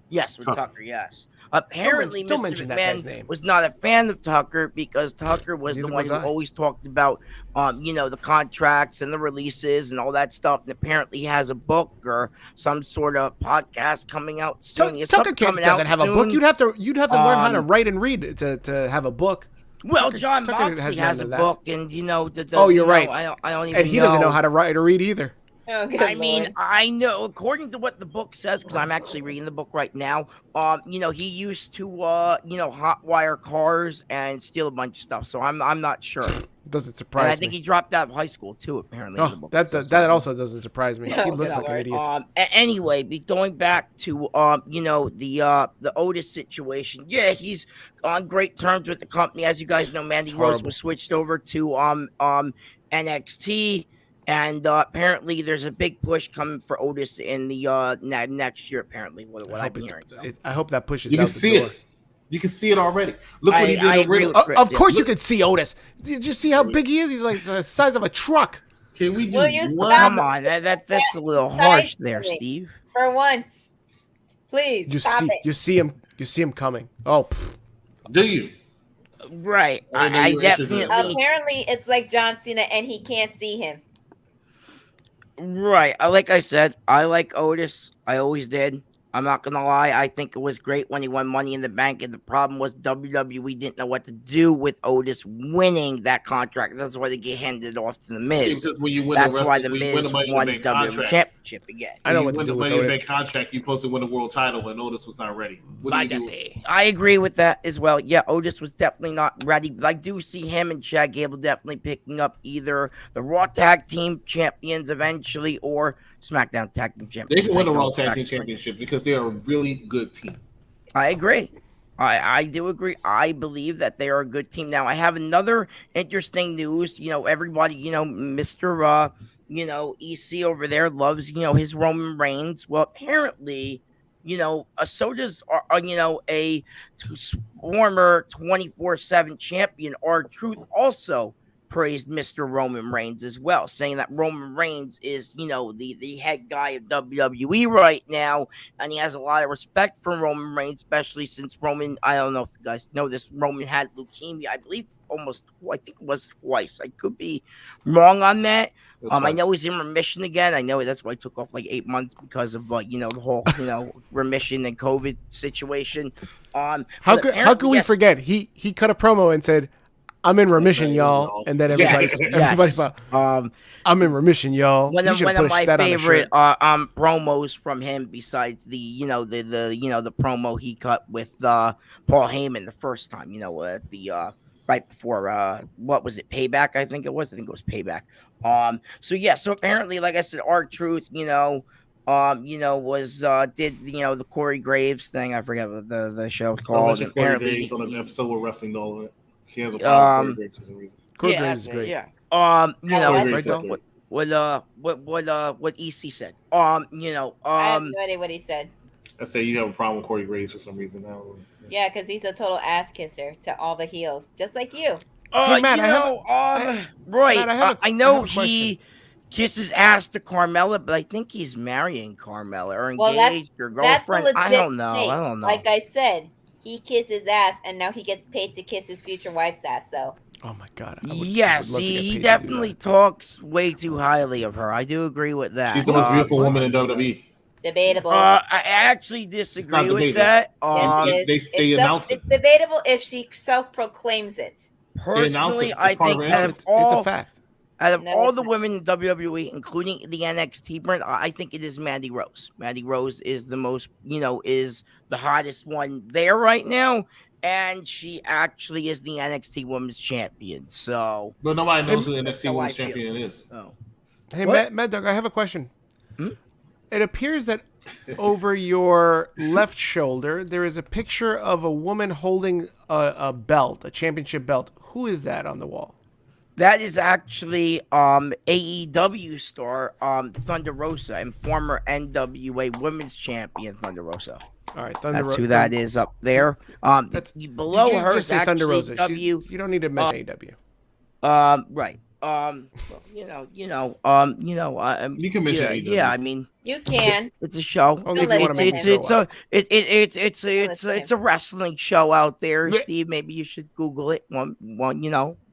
Yes, with Tucker, yes. Apparently, Mr. McMahon was not a fan of Tucker because Tucker was the one who always talked about, the contracts and the releases and all that stuff. And apparently, he has a book or some sort of podcast coming out soon. Tucker doesn't have a book. You'd have to learn how to write and read to have a book. Well, John Moxley has a book, and you're right. I don't even know. And he doesn't know how to write or read either. Oh, I mean, I know according to what the book says, because I'm actually reading the book right now. He used to hotwire cars and steal a bunch of stuff. So I'm not sure. Doesn't surprise me. I think he dropped out of high school too. Apparently, that also doesn't surprise me. He looks like an idiot. Anyway, going back to the Otis situation. Yeah, he's on great terms with the company. As you guys know, Mandy Rose was switched over to NXT. And apparently, there's a big push coming for Otis in the next year. Apparently, what I'm hearing. I hope that pushes. You can see it. You can see it already. Look what he did. Of course, you could see Otis. Did you see how big he is? He's like the size of a truck. Can we do one? Come on, that's a little harsh there, Steve. For once, please. You see him coming. Oh, do you? Right. I definitely. Apparently, it's like John Cena, and he can't see him. Right. Like I said, I like Otis. I always did. I'm not going to lie. I think it was great when he won Money in the Bank. And the problem was WWE didn't know what to do with Otis winning that contract. That's why they get handed off to The Miz. Because when you win That's why The Miz won the WWE Championship again. I know what to do with Money in the Otis. Bank contract, you supposed to win the world title when Otis was not ready. What do you do? I agree with that as well. Yeah, Otis was definitely not ready. But I do see him and Chad Gable definitely picking up either the Raw Tag Team Champions eventually or SmackDown Tag Team Champions. They can win the Raw Tag Team Championship because they are a really good team. I agree. I do agree. I believe that they are a good team. Now, I have another interesting news. Everybody, Mr. EC over there loves, his Roman Reigns. Well, apparently, so does, a former 24/7 champion, R-Truth, also praised Mr. Roman Reigns as well, saying that Roman Reigns is, the head guy of WWE right now, and he has a lot of respect for Roman Reigns, especially since Roman, I don't know if you guys know this, Roman had leukemia, I believe I think it was twice. I could be wrong on that. I know he's in remission again. I know that's why I took off like 8 months because of the whole remission and COVID situation. How could we forget? He cut a promo and said, "I'm in remission, y'all," and then everybody, "I'm in remission, y'all." One of my favorite promos from him, besides the promo he cut with Paul Heyman the first time, at the right before what was it, Payback? I think it was Payback. So apparently, like I said, R-Truth, was did the Corey Graves thing. I forget what the show's called. Apparently, he's on an episode with Wrestling Doll. She has a problem with Corey Graves for some reason. Corey Graves is great. Yeah. What EC said. I have no idea what he said. I say you have a problem with Corey Graves for some reason. Yeah, because he's a total ass kisser to all the heels, just like you. Hey, Matt, I know he kisses ass to Carmella, but I think he's marrying Carmella or engaged or girlfriend. I don't know. Like I said, he kisses ass, and now he gets paid to kiss his future wife's ass. So. Oh my God! He definitely talks way too highly of her. I do agree with that. She's the most beautiful woman in WWE. Debatable. I actually disagree with that. They announced it. It's debatable if she self-proclaims it. Personally, I think it's a fact. Out of all the women in WWE, including the NXT brand, I think it is Mandy Rose. Mandy Rose is the most, is the hottest one there right now. And she actually is the NXT Women's Champion. So, but nobody knows who the NXT Women's Champion is. Oh. Hey, Mad Dog, I have a question. It appears that over your left shoulder there is a picture of a woman holding a belt, a championship belt. Who is that on the wall? That is actually AEW star Thunder Rosa and former NWA Women's Champion Thunder Rosa. All right, that's who that is up there. Below her is actually Thunder Rosa. You don't need to mention AEW. Right. You can mention AEW. Yeah, I mean, you can. It's a show. It's a wrestling show out there. Steve, maybe you should Google it. One.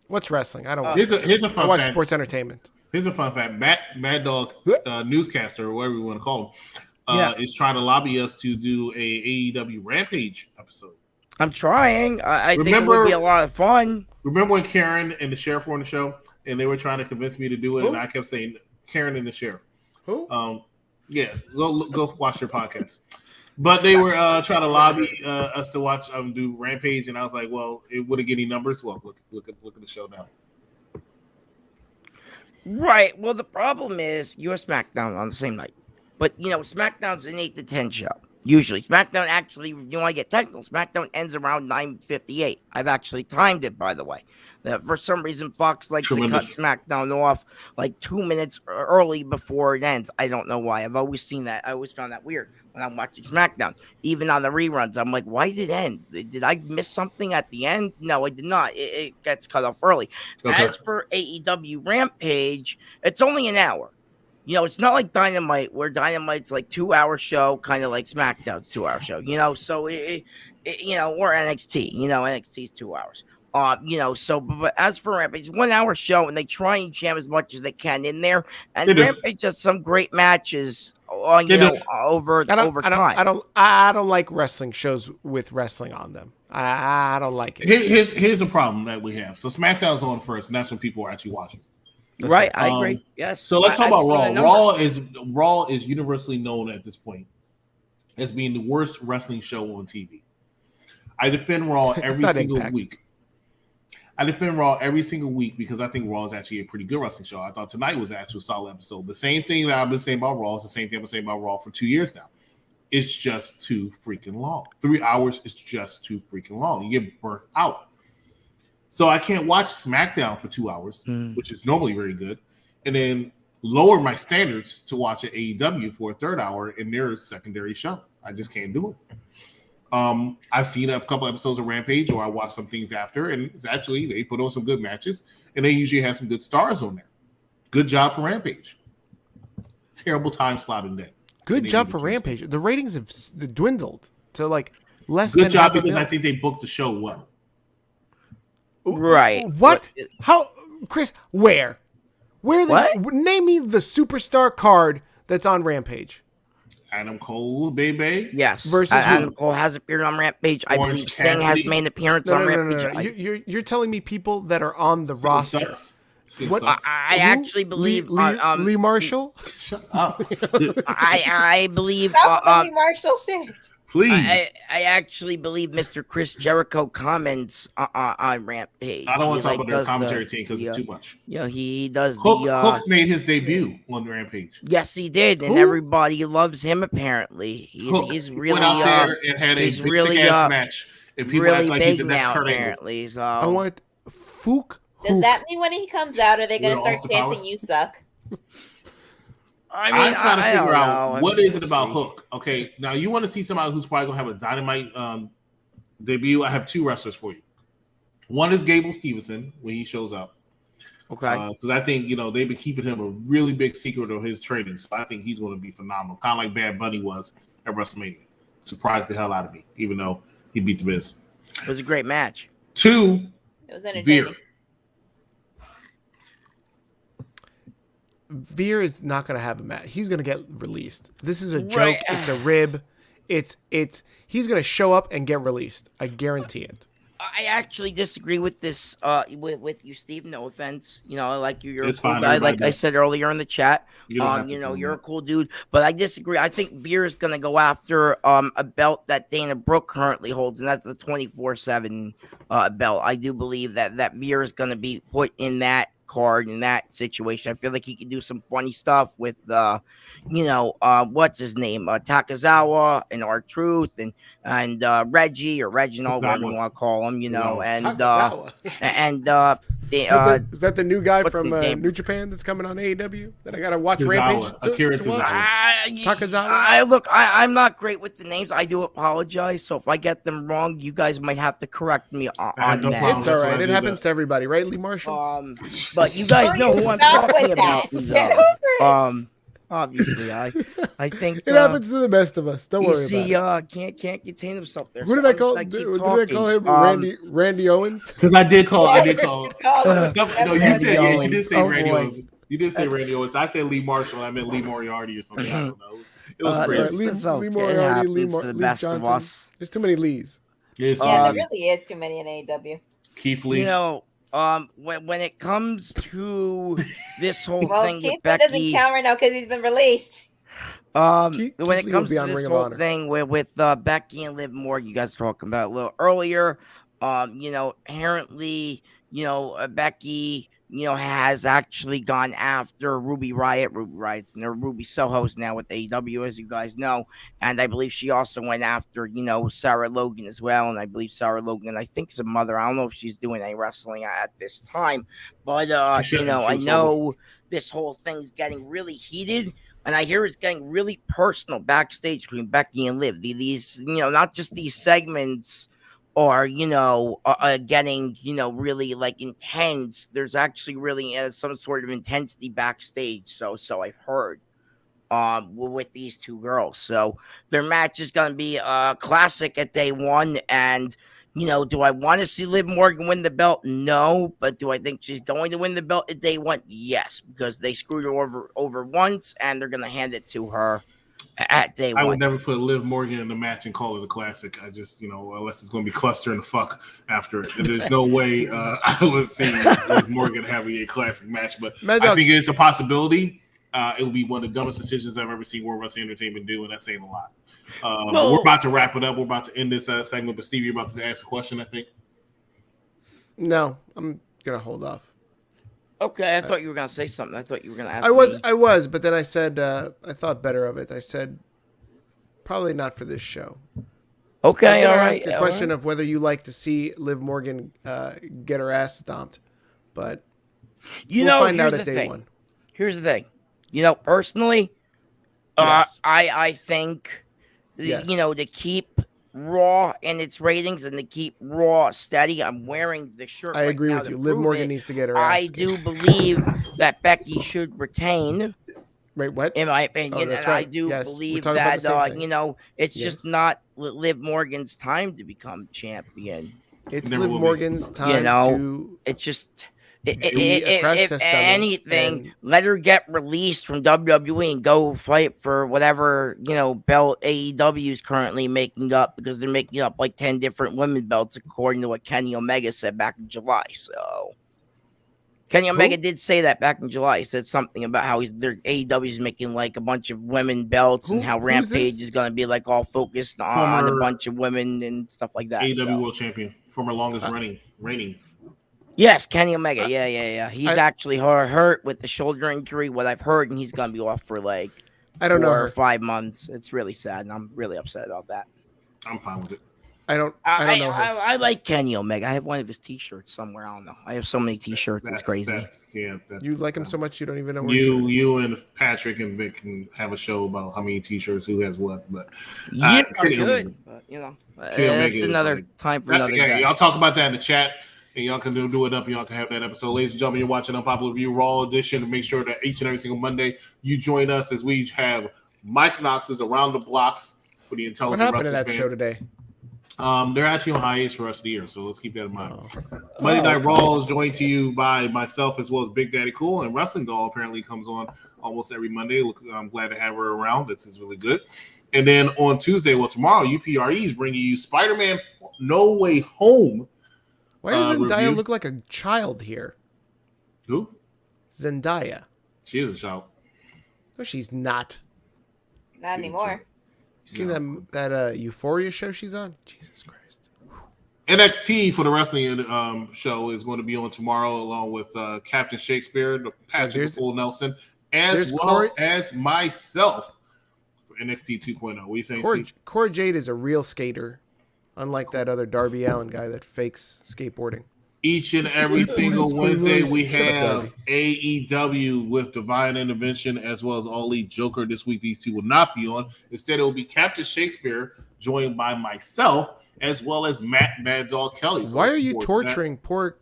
What's wrestling? I don't. Here's a fun I watch fact. Sports entertainment. Here's a fun fact. Mad Dog, newscaster, or whatever you want to call him, is trying to lobby us to do a AEW Rampage episode. I'm trying. I think it would be a lot of fun. Remember when Karen and the Sheriff were on the show, and they were trying to convince me to do it, Who? and I kept saying Karen and the Sheriff. Who? Yeah, go watch their podcast. But they were trying to lobby us to watch do Rampage, and I was like, well, it wouldn't get any numbers. Well, look at the show now. Right. Well, the problem is you're SmackDown on the same night, but SmackDown's an 8 to 10 show. Usually, SmackDown actually, you want to get technical, SmackDown ends around 9:58. I've actually timed it, by the way. For some reason, Fox likes to cut SmackDown off like 2 minutes early before it ends. I don't know why. I've always seen that. I always found that weird when I'm watching SmackDown. Even on the reruns, I'm like, why did it end? Did I miss something at the end? No, I did not. It gets cut off early. Okay. As for AEW Rampage, it's only an hour. It's not like Dynamite, where Dynamite's like 2-hour show, kind of like SmackDown's 2-hour show, so or NXT, NXT's 2 hours. But as for Rampage, 1 hour show, and they try and jam as much as they can in there. And Rampage has some great matches over time. I don't like wrestling shows with wrestling on them. I don't like it. Here's a problem that we have. So SmackDown's on first, and that's when people are actually watching. That's right, I agree. Yes. So let's talk about Raw. Raw is universally known at this point as being the worst wrestling show on TV. I defend Raw every single week. I defend Raw every single week because I think Raw is actually a pretty good wrestling show. I thought tonight was actually a solid episode. The same thing that I've been saying about Raw is the same thing I've been saying about Raw for 2 years now. It's just too freaking long. 3 hours is just too freaking long. You get burnt out. So I can't watch SmackDown for 2 hours, which is normally very good, and then lower my standards to watch an AEW for a third hour in their secondary show. I just can't do it. I've seen a couple episodes of Rampage, or I watch some things after, and it's actually they put on some good matches, and they usually have some good stars on there. Good job for Rampage. Terrible time slot in day. Good job for Rampage. The ratings have dwindled to like less good than job because I think they booked the show well. Right. What? How, Chris? Where? Name me the superstar card that's on Rampage. Adam Cole, baby. Yes. Versus Adam Cole has appeared on Rampage. I believe Sting has made an appearance on Rampage. No. You're telling me people that are on the roster. What? I actually believe Lee Marshall. Shut up. I believe Lee Marshall thing. Please. I actually believe Mr. Chris Jericho comments on Rampage. I don't want to talk about their commentary team because it's too much. Yeah, he does. Hook made his debut on Rampage. Yes, he did, and everybody loves him. Apparently, he's really went out there and had a big ass match, and people really act like big he's the next now. Kurt Angle. Apparently, so I want Fook. Does that mean when he comes out, are they going to start chanting powers? "You suck"? I'm trying to figure out what is it about Hook. Okay, now you want to see somebody who's probably gonna have a dynamite debut. I have 2 wrestlers for you. One is Gable Stevenson when he shows up. Okay, because I think they've been keeping him a really big secret of his training, so I think he's going to be phenomenal, kind of like Bad Bunny was at WrestleMania. Surprised the hell out of me, even though he beat the Miz. It was a great match. 2, it was entertaining. Veer is not going to have a match. He's going to get released. This is a joke. It's a rib. It's he's going to show up and get released. I guarantee it. I actually disagree with this with you, Steve. No offense. I like you. You're it's a cool fine, guy. Like I said earlier in the chat. You're a cool dude. But I disagree. I think Veer is going to go after a belt that Dana Brooke currently holds, and that's the 24/7 belt. I do believe that Veer is going to be put in that card in that situation. I feel like he could do some funny stuff with what's his name, Takazawa and R-Truth and Reggie or Reginald, whatever you want to call him, Is that the new guy from New Japan that's coming on AEW that I gotta watch Rampage? Takazawa. I'm not great with the names. I do apologize. So if I get them wrong, you guys might have to correct me on that. It's all right. It happens to everybody, right, Lee Marshall? But you guys know who I'm talking about. Obviously, I think it happens to the best of us. Don't worry about it. Can't contain himself there. Who did I call? Did I call him Randy Owens? Because I did call. No, you did say Randy Owens. You did say Randy Owens. I said Lee Marshall. I meant Lee Moriarty or something. I don't know. It was crazy. Lee Moriarty, Lee Johnson. There's too many Lees. There really is too many in AEW. Keith Lee. When it comes to this whole thing Keith with Becky, doesn't count right now because he's been released. When it comes to this whole thing with Becky and Liv Morgan, you guys were talking about a little earlier. Apparently, Becky, has actually gone after Ruby Riott. Ruby Riott's and they're Ruby Soho's now with AEW, as you guys know. And I believe she also went after, Sarah Logan as well. And I believe Sarah Logan, I think, is a mother. I don't know if she's doing any wrestling at this time. But, I know this whole thing's getting really heated. And I hear it's getting really personal backstage between Becky and Liv. These, not just these segments are, getting, really like intense. There's actually really some sort of intensity backstage. So I've heard with these two girls. So their match is going to be classic at day one. And, do I want to see Liv Morgan win the belt? No. But do I think she's going to win the belt at day one? Yes, because they screwed her over once and they're going to hand it to her. at day one. I would never put Liv Morgan in the match and call it a classic. I just, unless it's going to be cluster and the fuck after it. And there's no way I would see Liv Morgan having a classic match. But I think it's a possibility. It will be one of the dumbest decisions I've ever seen World Wrestling Entertainment do, and that's saying a lot. But we're about to wrap it up. We're about to end this segment. But Steve, you're about to ask a question, I think. No, I'm going to hold off. Okay, I thought you were going to say something. I thought you were going to ask I was, but then I said, I thought better of it. I said, probably not for this show. Okay, all right. I was going to ask a question of whether you like to see Liv Morgan get her ass stomped, but we'll find out at day one. Here's the thing. Personally, yes. I think, to keep Raw and its ratings and to keep Raw steady, I'm wearing the shirt. I agree with you. Liv Morgan needs to get her ass. I do believe that Becky should retain. Wait, what? In my opinion, and right. I do believe that it's just not Liv Morgan's time to become champion. It's Liv Morgan's time it's just. If anything, let her get released from WWE and go fight for whatever belt AEW is currently making up, because they're making up like 10 different women belts according to what Kenny Omega said back in July. So Kenny Omega did say that back in July. He said something about how AEW is making like a bunch of women belts and how Rampage is going to be like all focused on a bunch of women and stuff like that. AEW World Champion, former longest reigning. Yes, Kenny Omega. Yeah. He's actually hurt with the shoulder injury, what I've heard, and he's going to be off for like 4 or 5 months. It's really sad, and I'm really upset about that. I'm fine with it. I don't know. I like Kenny Omega. I have one of his T-shirts somewhere. I don't know. I have so many T-shirts. It's crazy. You like him so much you don't even know where you and Patrick and Vic can have a show about how many T-shirts who has what. But good. But it's another time for another day. Y'all talk about that in the chat. And y'all can do it up. Y'all can have that episode. Ladies and gentlemen, you're watching Unpopular Review Raw Edition. And make sure that each and every single Monday you join us as we have Mike Knox's Around the Blocks for the intelligent What happened to that show today? They're actually on hiatus for the rest of the year, so let's keep that in mind. Monday Night Raw is joined to you by myself as well as Big Daddy Cool, and Wrestling Doll apparently comes on almost every Monday. I'm glad to have her around. This is really good. And then on Tuesday, tomorrow, UPRE is bringing you Spider-Man No Way Home. Why does Zendaya look like a child here? Who? Zendaya. She is a child. No, she's not. Not anymore. You seen that Euphoria show she's on? Jesus Christ. NXT for the wrestling show is going to be on tomorrow, along with Captain Shakespeare, Patrick Full Nelson, as well as myself for NXT 2.0. What are you saying, Steve? Cora Jade is a real skater. Unlike that other Darby Allin guy that fakes skateboarding. Each and every single Wednesday, we have AEW with Divine Intervention as well as All Elite Joker. This week, these two will not be on. Instead, it will be Captain Shakespeare, joined by myself, as well as Matt Mad Dog Kelly. So why are you torturing poor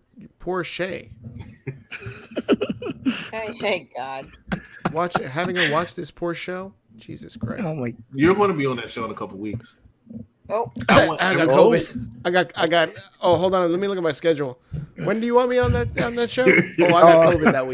Shay? Thank God. Having her watch this poor show? Jesus Christ. Oh my. You're going to be on that show in a couple weeks. Oh, I got COVID. I got. Oh, hold on. Let me look at my schedule. When do you want me on that show? Oh, I got COVID that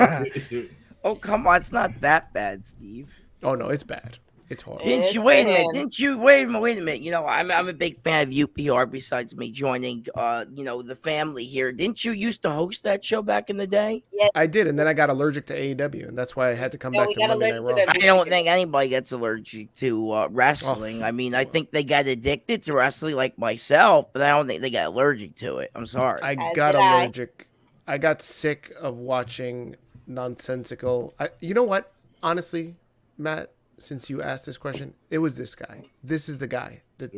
week. Oh, come on. It's not that bad, Steve. Oh no, it's bad. It's horrible. Wait a minute. I'm a big fan of UPR. Besides me joining, the family here. Didn't you used to host that show back in the day? Yeah, I did, and then I got allergic to AEW, and that's why I had to come back to Monday Night Raw. I don't think anybody gets allergic to wrestling. I mean, I think they get addicted to wrestling like myself, but I don't think they get allergic to it. I'm sorry. I got allergic. I got sick of watching nonsensical. You know what? Honestly, Matt. Since you asked this question, it was this guy. This is the guy. This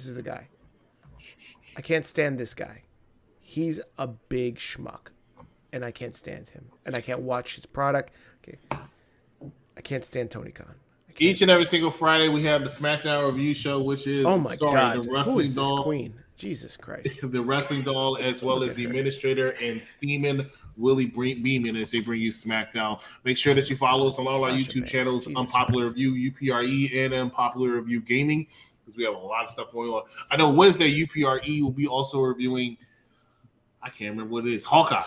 is the guy. I can't stand this guy. He's a big schmuck, and I can't stand him. And I can't watch his product. Okay. I can't stand Tony Khan. Each and every single Friday, we have the SmackDown Review Show, which is God, the Wrestling who is this Doll, queen? Jesus Christ, the Wrestling Doll, as well as the administrator and Steeman Willie Beeman as they bring you SmackDown. Make sure that you follow us on all our YouTube channels, Unpopular Review, UPRE, and Unpopular Review Gaming, because we have a lot of stuff going on. I know Wednesday UPRE will be also reviewing. I can't remember what it is. Hawkeye.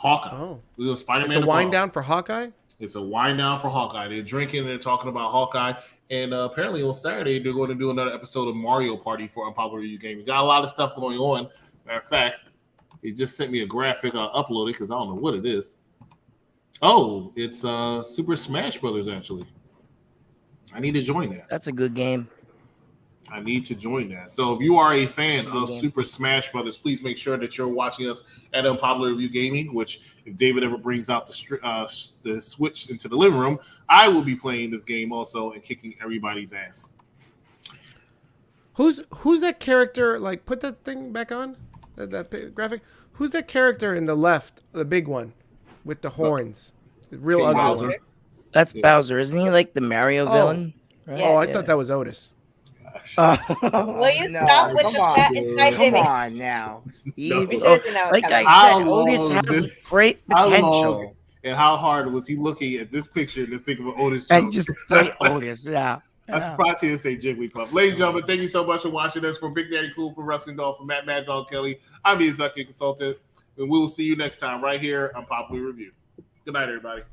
Oh, Spider-Man. it's a wind down for Hawkeye. It's a wind down for Hawkeye. They're drinking and they're talking about Hawkeye. And apparently on Saturday, they're going to do another episode of Mario Party for Unpopular Review Gaming. Got a lot of stuff going on. Matter of fact, they just sent me a graphic. I'll upload it because I don't know what it is. Oh, it's Super Smash Brothers, actually. I need to join that. That's a good game. I need to join that. So if you are a fan of Super Smash Brothers, please make sure that you're watching us at Unpopular Review Gaming, which if David ever brings out the Switch into the living room, I will be playing this game also and kicking everybody's ass. Who's that character? Like, put that thing back on, that graphic. Who's that character in the left, the big one with the horns? The real ugly Bowser. one. That's Bowser, isn't he? Like the Mario villain? Right? Oh, I thought that was Otis. Will you stop with the fat inside Come Jimmy? on now, Steve. We should know Like coming. I said, Otis has great How potential. long and how hard was he looking at this picture to think of an Otis? And joke? just say Otis, yeah. I'm surprised he didn't say Jigglypuff. Ladies and gentlemen, thank you so much for watching us. From Big Daddy Cool, from Wrestling Doll, from Mad Dog Kelly, I'm the executive consultant, and we will see you next time right here on Popular Review. Good night, everybody.